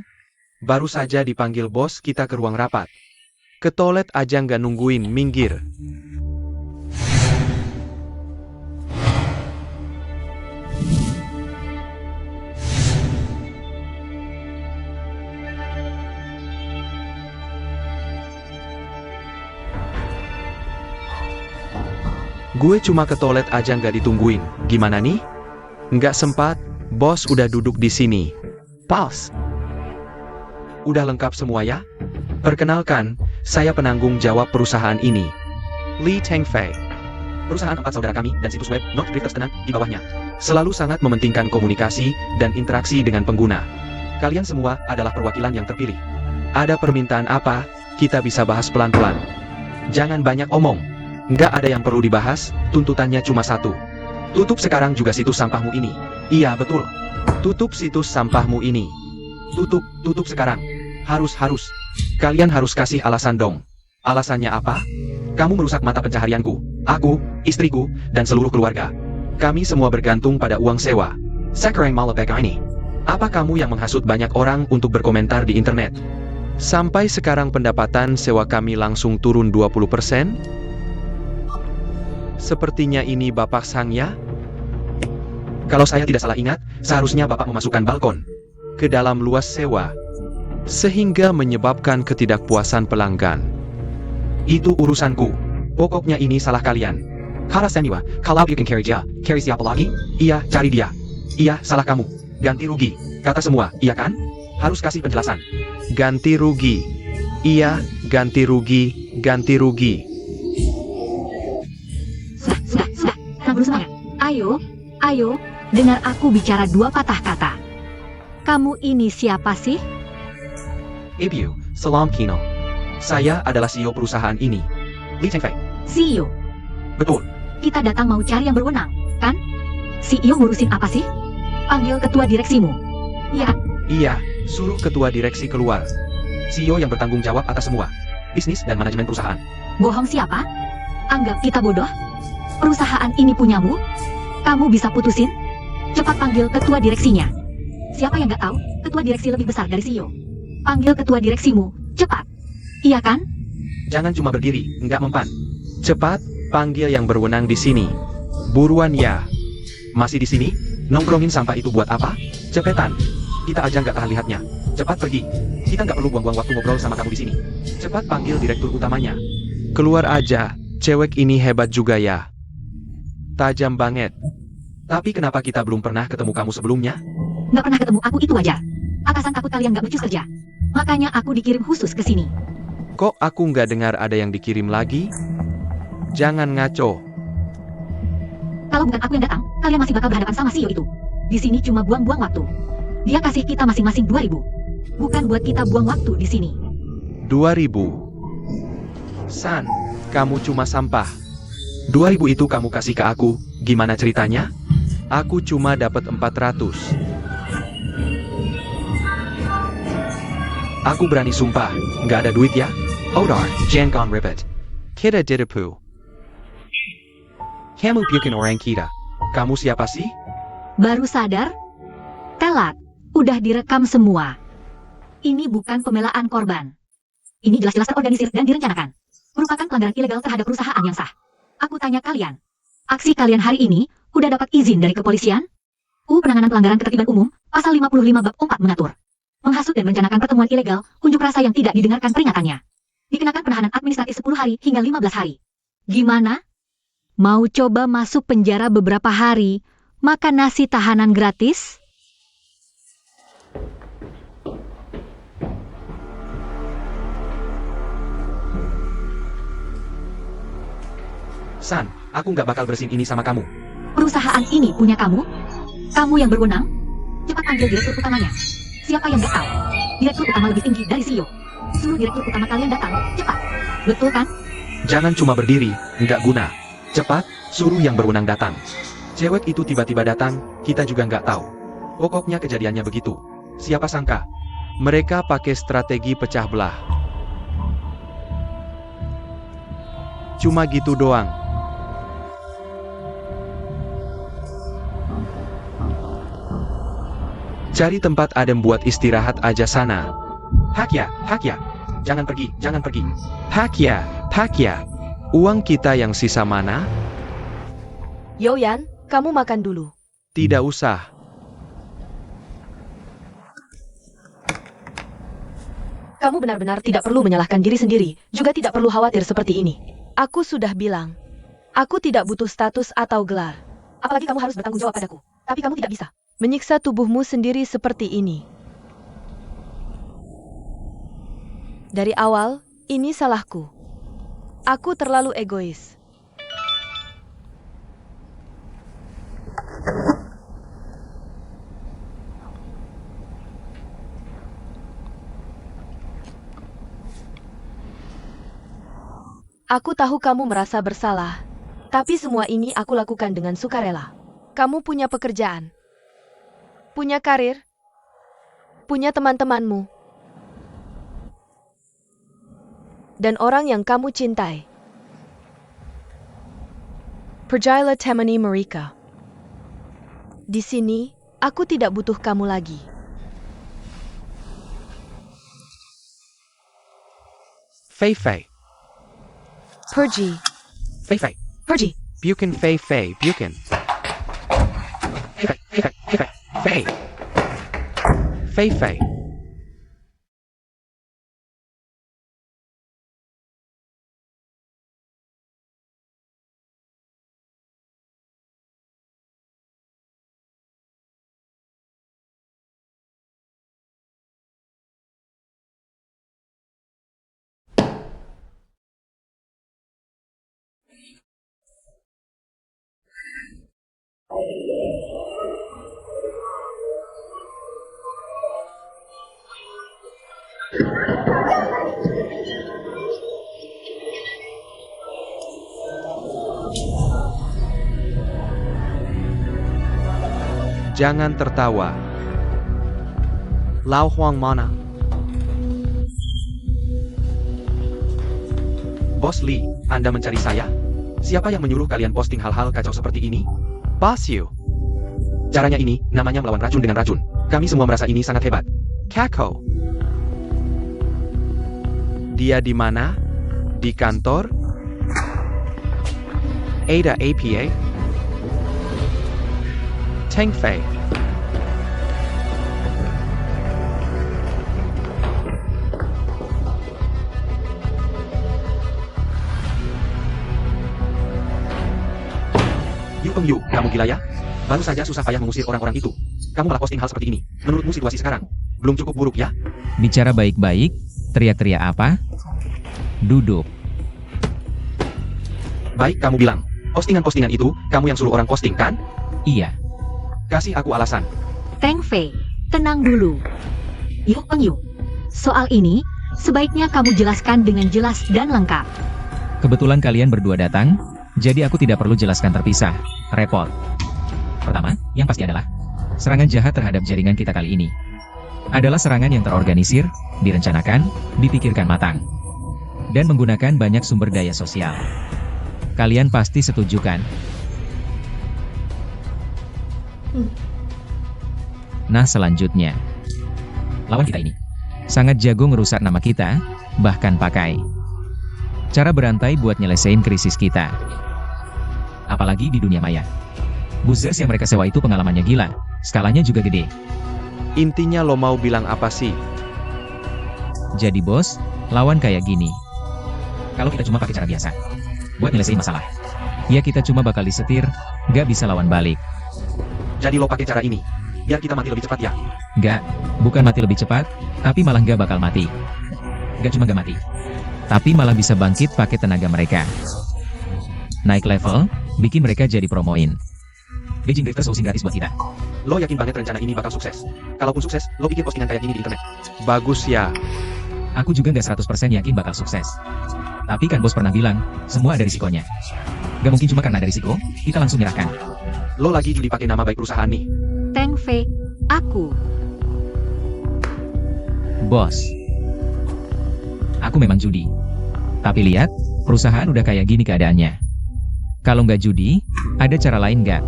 Baru saja dipanggil bos kita ke ruang rapat. Ke toilet aja nggak nungguin, minggir. Gue cuma ke toilet aja nggak ditungguin. Gimana nih? Nggak sempat, bos udah duduk di sini. Pause. Udah lengkap semua ya? Perkenalkan, saya penanggung jawab perusahaan ini. Li Tengfei. Perusahaan 4 saudara kami dan situs web Not Drifters tenang di bawahnya. Selalu sangat mementingkan komunikasi dan interaksi dengan pengguna. Kalian semua adalah perwakilan yang terpilih. Ada permintaan apa? Kita bisa bahas pelan-pelan. Jangan banyak omong. Nggak ada yang perlu dibahas, tuntutannya cuma satu. Tutup sekarang juga situs sampahmu ini. Iya, betul. Tutup situs sampahmu ini. Tutup sekarang. Harus. Kalian harus kasih alasan dong. Alasannya apa? Kamu merusak mata pencaharianku, aku, istriku, dan seluruh keluarga. Kami semua bergantung pada uang sewa. Sekarang malah ini. Apa kamu yang menghasut banyak orang untuk berkomentar di internet? Sampai sekarang pendapatan sewa kami langsung turun 20%? Sepertinya ini Bapak Sangya? Kalau saya tidak salah ingat, seharusnya Bapak memasukkan balkon ke dalam luas sewa, sehingga menyebabkan ketidakpuasan pelanggan. Itu urusanku. Pokoknya ini salah kalian. Kata Semiwa, kalau you can carry siapa lagi? Iya, cari dia. Iya, salah kamu. Ganti rugi. Kata semua, iya kan? Harus kasih penjelasan. Ganti rugi. Iya, ganti rugi. Sudah. Tenang dulu semuanya. Ayo, dengar aku bicara 2 patah kata. Kamu ini siapa sih? Ibu, salam Kino. Saya adalah CEO perusahaan ini. Li Tengfei. CEO. Betul. Kita datang mau cari yang berwenang, kan? CEO ngurusin apa sih? Panggil ketua direksimu. Ya, Iya, suruh ketua direksi keluar. CEO yang bertanggung jawab atas semua bisnis dan manajemen perusahaan. bohong siapa? Anggap kita bodoh? Perusahaan ini punyamu? Kamu bisa putusin? Cepat panggil ketua direksinya. Siapa yang nggak tahu, ketua direksi lebih besar dari CEO. Panggil ketua direksimu, cepat. Iya kan? Jangan cuma berdiri, nggak mempan. Cepat, panggil yang berwenang di sini. Buruan ya. Masih di sini? Nongkrongin sampah itu buat apa? Cepetan. Kita aja nggak tahan lihatnya. Cepat pergi. Kita nggak perlu buang-buang waktu ngobrol sama kamu di sini. Cepat panggil direktur utamanya. Keluar aja. Cewek ini hebat juga ya. Tajam banget. Tapi kenapa kita belum pernah ketemu kamu sebelumnya? Nggak pernah ketemu aku itu aja. Atasan takut kalian nggak becus kerja. Makanya aku dikirim khusus ke sini. Kok aku nggak dengar ada yang dikirim lagi? Jangan ngaco. Kalau bukan aku yang datang, kalian masih bakal berhadapan sama CEO itu. Di sini cuma buang-buang waktu. Dia kasih kita masing-masing 2.000. Bukan buat kita buang waktu di sini. 2.000. San, kamu cuma sampah. 2.000 itu kamu kasih ke aku, gimana ceritanya? Aku cuma dapat 400. Aku berani sumpah, nggak ada duit ya? Odar, jangan ribet. Kita didepu. Kamu bikin orang kita. Kamu siapa sih? Baru sadar? Telat. Udah direkam semua. Ini bukan pembelaan korban. Ini jelas-jelas terorganisir dan direncanakan. Merupakan pelanggaran ilegal terhadap perusahaan yang sah. Aku tanya kalian, aksi kalian hari ini udah dapat izin dari kepolisian? Penanganan pelanggaran ketertiban umum, pasal 55 bab 4 mengatur. Menghasut dan merencanakan pertemuan ilegal, unjuk rasa yang tidak didengarkan peringatannya. Dikenakan penahanan administratif 10 hari hingga 15 hari. Gimana? Mau coba masuk penjara beberapa hari, makan nasi tahanan gratis? San, aku nggak bakal bersihin ini sama kamu. Perusahaan ini punya kamu? Kamu yang berwenang? Cepat panggil direktur utamanya. Siapa yang nggak tahu? Direktur utama lebih tinggi dari CEO. Suruh direktur utama kalian datang, cepat. Betul kan? Jangan cuma berdiri, nggak guna. Cepat, suruh yang berwenang datang. Cewek itu tiba-tiba datang, kita juga nggak tahu. Pokoknya kejadiannya begitu. Siapa sangka? Mereka pakai strategi pecah belah. Cuma gitu doang. Cari tempat adem buat istirahat aja sana. Hakya, jangan pergi, jangan pergi. Hakya, uang kita yang sisa mana? Yoyan, kamu makan dulu. Tidak usah. Kamu benar-benar tidak perlu menyalahkan diri sendiri, juga tidak perlu khawatir seperti ini. Aku sudah bilang, aku tidak butuh status atau gelar. Apalagi kamu harus bertanggung jawab padaku. Tapi kamu tidak bisa menyiksa tubuhmu sendiri seperti ini. Dari awal, ini salahku. Aku terlalu egois. Aku tahu kamu merasa bersalah, tapi semua ini aku lakukan dengan sukarela. Kamu punya pekerjaan, punya karir, punya teman-temanmu, dan orang yang kamu cintai. Percayalah temani mereka. Di sini, aku tidak butuh kamu lagi. Fei. Pergi. Fei. Pergi. Bukan Fei, bukan. Fei. Jangan tertawa. Lao Huang mana? Bos Lee, Anda mencari saya? Siapa yang menyuruh kalian posting hal-hal kacau seperti ini? Boss you. Caranya ini, namanya melawan racun dengan racun. Kami semua merasa ini sangat hebat. Kako. Dia di mana? Di kantor? Ada APA? Teng Fei. Yu, kamu gila ya? Baru saja susah payah mengusir orang-orang itu. Kamu malah posting hal seperti ini. Menurutmu situasi sekarang belum cukup buruk ya? Bicara baik-baik, teriak-teriak apa? Duduk. Baik, kamu bilang. Postingan-postingan itu, kamu yang suruh orang posting, kan? Iya. Kasih aku alasan. Teng Fei, tenang dulu. Yu, soal ini, sebaiknya kamu jelaskan dengan jelas dan lengkap. Kebetulan kalian berdua datang, jadi aku tidak perlu jelaskan terpisah. Repot. Pertama, yang pasti adalah serangan jahat terhadap jaringan kita kali ini. Adalah serangan yang terorganisir, direncanakan, dipikirkan matang, dan menggunakan banyak sumber daya sosial. Kalian pasti setuju kan? Nah selanjutnya, lawan kita ini sangat jago ngerusak nama kita, bahkan pakai cara berantai buat nyelesain krisis kita. Apalagi di dunia maya. Buzzers yang mereka sewa itu pengalamannya gila, skalanya juga gede. Intinya lo mau bilang apa sih? Jadi bos, lawan kayak gini. Kalau kita cuma pakai cara biasa buat nyelesain masalah, ya kita cuma bakal disetir, gak bisa lawan balik. Jadi lo pakai cara ini, biar kita mati lebih cepat ya? Gak, bukan mati lebih cepat, tapi malah gak bakal mati. Gak cuma gak mati, tapi malah bisa bangkit pakai tenaga mereka. Naik level, bikin mereka jadi promoin. Beijing Drifter sourcing gratis buat kita. Lo yakin banget rencana ini bakal sukses? Kalaupun sukses, lo bikin postingan kayak gini di internet. Bagus ya. Aku juga nggak 100% yakin bakal sukses. Tapi kan bos pernah bilang, semua ada risikonya. Gak mungkin cuma karena ada risiko, kita langsung nyerahkan. Lo lagi judi pakai nama baik perusahaan nih. Teng Fei, aku. Bos, aku memang judi. Tapi lihat, perusahaan udah kayak gini keadaannya. Kalau nggak judi, ada cara lain nggak?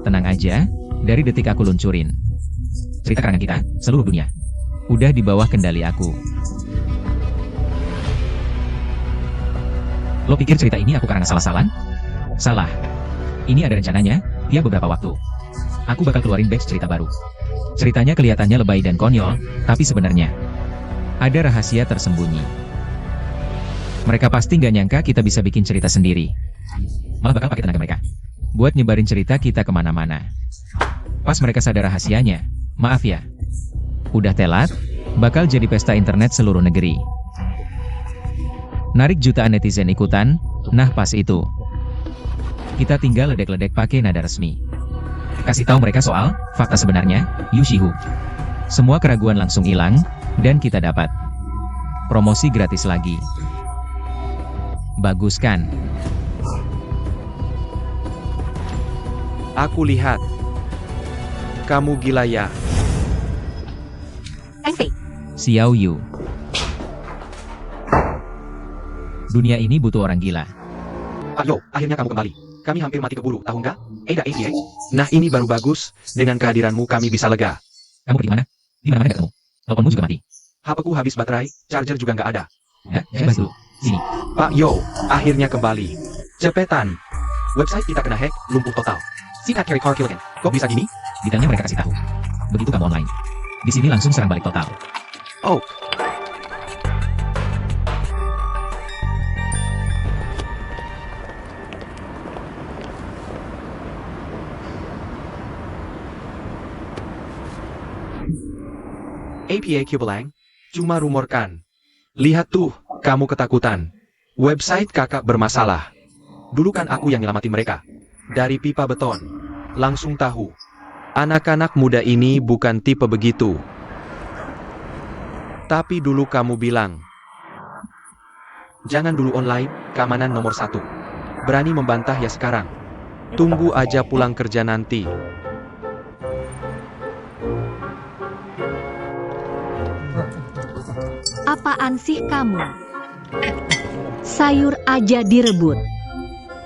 Tenang aja, dari detik aku luncurin cerita karangan kita, seluruh dunia udah di bawah kendali aku. Lo pikir cerita ini aku karang salah-salan? Salah. Ini ada rencananya, tiap beberapa waktu aku bakal keluarin batch cerita baru. Ceritanya kelihatannya lebay dan konyol, tapi sebenarnya ada rahasia tersembunyi. Mereka pasti nggak nyangka kita bisa bikin cerita sendiri. Malah bakal pakai tenaga mereka buat nyebarin cerita kita kemana-mana. Pas mereka sadar rahasianya, maaf ya, udah telat, bakal jadi pesta internet seluruh negeri. Narik jutaan netizen ikutan, nah pas itu kita tinggal ledek-ledek pakai nada resmi. Kasih tahu mereka soal fakta sebenarnya, Yushihu. Semua keraguan langsung hilang, dan kita dapat promosi gratis lagi. Bagus kan? Aku lihat. Kamu gila ya. Teng Fei, Xiao Yu. Dunia ini butuh orang gila. Pak Yo, akhirnya kamu kembali. Kami hampir mati keburu, tahu nggak? Ada APA. Nah ini baru bagus, dengan kehadiranmu kami bisa lega. Kamu pergi mana? Di mana-mana gak ketemu. Teleponmu juga mati. HP-ku habis baterai, charger juga nggak ada. Ya, bantu. Sini. Pak Yo, akhirnya kembali. Cepetan. Website kita kena hack, lumpuh total. Singkat carry car killing. Kok bisa gini? Detailnya mereka kasih tahu. Begitu kamu online. Di sini langsung serang balik total. Oh, APA Kubelang, cuma rumorkan. Lihat tuh, kamu ketakutan. Website kakak bermasalah. Dulu kan aku yang nyelamatin mereka. Dari pipa beton. Langsung tahu. Anak-anak muda ini bukan tipe begitu. Tapi dulu kamu bilang. Jangan dulu online, keamanan nomor 1. Berani membantah ya sekarang. Tunggu aja pulang kerja nanti. apaan sih kamu? Sayur aja direbut.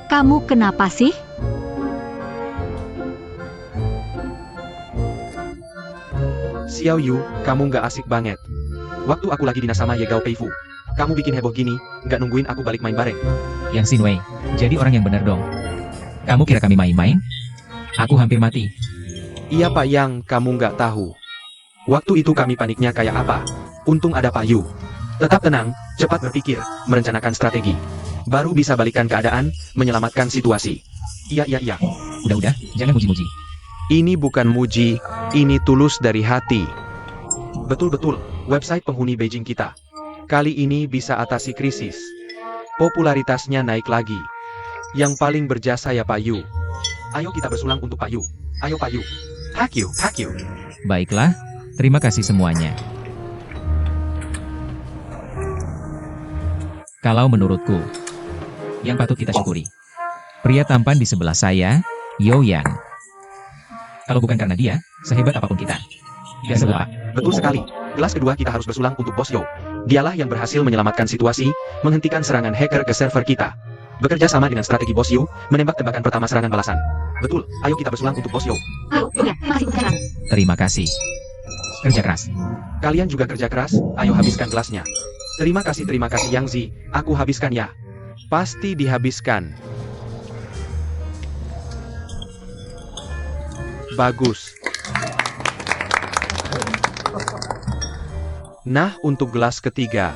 Kamu kenapa sih? Xiao Yu, kamu nggak asik banget. Waktu aku lagi dinas sama Ye Gao Peifu, kamu bikin heboh gini, nggak nungguin aku balik main bareng. Yang Xin Wei, jadi orang yang benar dong. Kamu kira kami main-main? Aku hampir mati. Iya Pak Yang, kamu nggak tahu. Waktu itu kami paniknya kayak apa. Untung ada Pak Yu. Tetap tenang, cepat berpikir, merencanakan strategi. Baru bisa balikan keadaan, menyelamatkan situasi. Iya. Udah, jangan muji-muji. Ini bukan muji, ini tulus dari hati. Betul-betul, website penghuni Beijing kita. Kali ini bisa atasi krisis. Popularitasnya naik lagi. Yang paling berjasa ya Pak Yu. Ayo kita bersulang untuk Pak Yu. Ayo Pak Yu. Hack you. Baiklah, terima kasih semuanya. Kalau menurutku, yang patut kita syukuri, pria tampan di sebelah saya, Yo Yan. Kalau bukan karena dia, sehebat apapun kita, tidak seberapa. Betul sekali. Kelas kedua kita harus bersulang untuk Bos Yo. Dialah yang berhasil menyelamatkan situasi, menghentikan serangan hacker ke server kita. Bekerja sama dengan strategi Bos Yu, menembak tembakan pertama serangan balasan. Betul, ayo kita bersulang untuk bos Yo. Oh, ya, terima kasih untuk keras. Terima kasih. Kerja keras. Kalian juga kerja keras, ayo habiskan gelasnya. Terima kasih Yang Zi, aku habiskan ya. Pasti dihabiskan. Bagus. Nah, untuk gelas ketiga.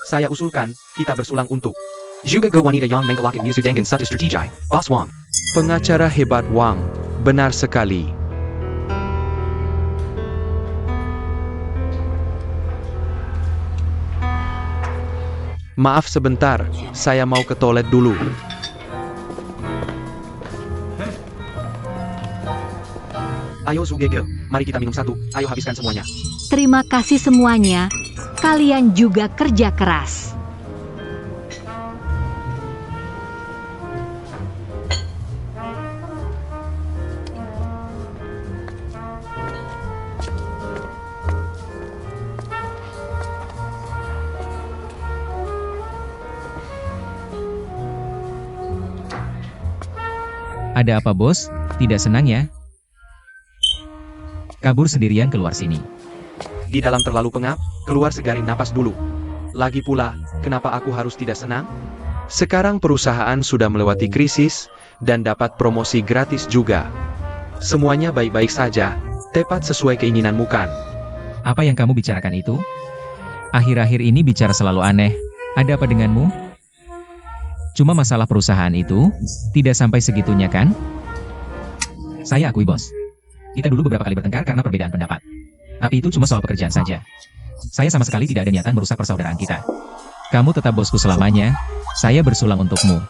Saya usulkan, kita bersulang untuk Juga go wanita yang mengelakkan musuh dengan satu strategi, Boss Wang. pengacara hebat Wang. Benar sekali. Maaf sebentar, saya mau ke toilet dulu. Ayo Sugege, mari kita minum satu, ayo habiskan semuanya. Terima kasih semuanya. Kalian juga kerja keras. Ada apa bos? Tidak senang ya? Kabur sendirian keluar sini. Di dalam terlalu pengap, keluar segarin napas dulu. Lagi pula, kenapa aku harus tidak senang? Sekarang perusahaan sudah melewati krisis, dan dapat promosi gratis juga. Semuanya baik-baik saja, tepat sesuai keinginanmu kan? Apa yang kamu bicarakan itu? Akhir-akhir ini bicara selalu aneh. Ada apa denganmu? Cuma masalah perusahaan itu, tidak sampai segitunya kan? Saya akui bos. Kita dulu beberapa kali bertengkar karena perbedaan pendapat. Tapi itu cuma soal pekerjaan saja. Saya sama sekali tidak ada niatan merusak persaudaraan kita. Kamu tetap bosku selamanya, saya bersulang untukmu.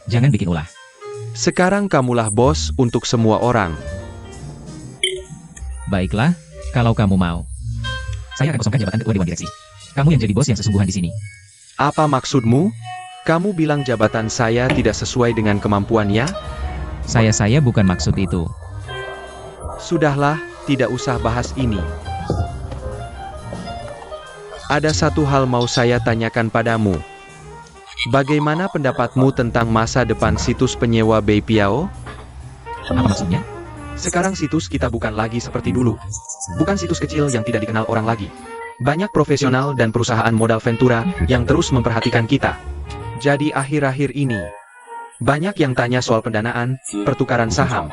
Jangan bikin ulah. Sekarang kamulah bos untuk semua orang. Baiklah, kalau kamu mau. Saya akan kosongkan jabatan ketua dewan direksi. Kamu yang jadi bos yang sesungguhan di sini. Apa maksudmu? Kamu bilang jabatan saya tidak sesuai dengan kemampuannya? Saya bukan maksud itu. Sudahlah, tidak usah bahas ini. Ada satu hal mau saya tanyakan padamu. Bagaimana pendapatmu tentang masa depan situs penyewa Beipiao? Apa maksudnya? Sekarang situs kita bukan lagi seperti dulu. Bukan situs kecil yang tidak dikenal orang lagi. Banyak profesional dan perusahaan modal Ventura yang terus memperhatikan kita. Jadi akhir-akhir ini, banyak yang tanya soal pendanaan, pertukaran saham,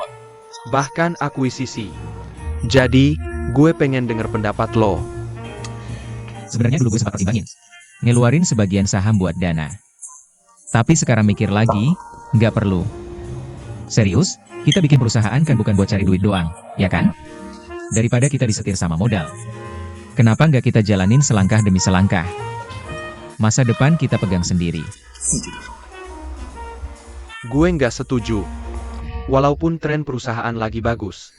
bahkan akuisisi. Jadi, gue pengen denger pendapat lo. Sebenarnya dulu gue sempat pertimbangin. Ngeluarin sebagian saham buat dana. Tapi sekarang mikir lagi, nggak perlu. Serius, kita bikin perusahaan kan bukan buat cari duit doang, ya kan? Daripada kita disetir sama modal. Kenapa nggak kita jalanin selangkah demi selangkah? Masa depan kita pegang sendiri. Gue nggak setuju. Walaupun tren perusahaan lagi bagus,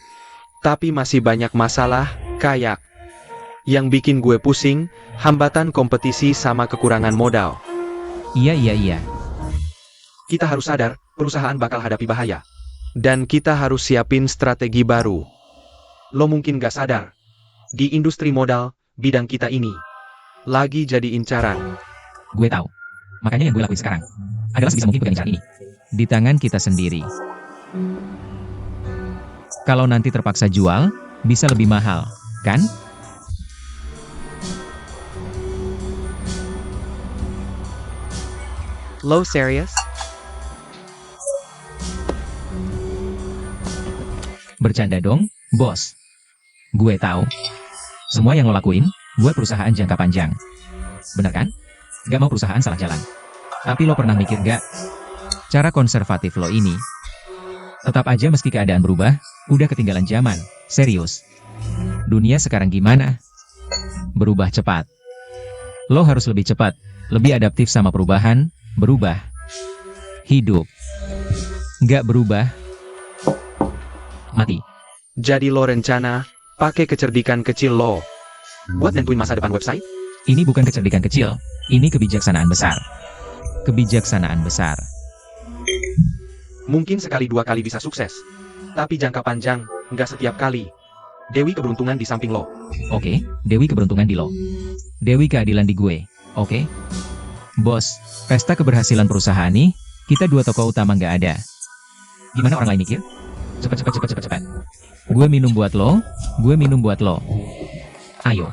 tapi masih banyak masalah, kayak yang bikin gue pusing, hambatan kompetisi sama kekurangan modal. Iya. Kita harus sadar, perusahaan bakal hadapi bahaya. Dan kita harus siapin strategi baru. Lo mungkin nggak sadar, di industri modal, bidang kita ini lagi jadi incaran. Gue tahu. Makanya yang gue lakuin sekarang adalah sebisa mungkin pegang incaran ini. Di tangan kita sendiri. Kalau nanti terpaksa jual, bisa lebih mahal, kan? Lo serius? Bercanda dong, bos. Gue tahu. Semua yang lo lakuin, buat perusahaan jangka panjang. Bener kan? Gak mau perusahaan salah jalan. Tapi lo pernah mikir gak? Cara konservatif lo ini. Tetap aja meski keadaan berubah, udah ketinggalan zaman. Serius. Dunia sekarang gimana? Berubah cepat. Lo harus lebih cepat, lebih adaptif sama perubahan, berubah. Hidup. Gak berubah. Mati. Jadi lo rencana, pakai kecerdikan kecil lo. Buat nentuin masa depan website? Ini bukan kecerdikan kecil, ini kebijaksanaan besar. Kebijaksanaan besar. Mungkin sekali dua kali bisa sukses. Tapi jangka panjang, nggak setiap kali. Dewi keberuntungan di samping lo. Oke, Dewi keberuntungan di lo. Dewi keadilan di gue. Oke? Bos, pesta keberhasilan perusahaan nih, kita dua tokoh utama nggak ada. Gimana orang lain mikir? Cepat. Gue minum buat lo, gue minum buat lo. Ayo.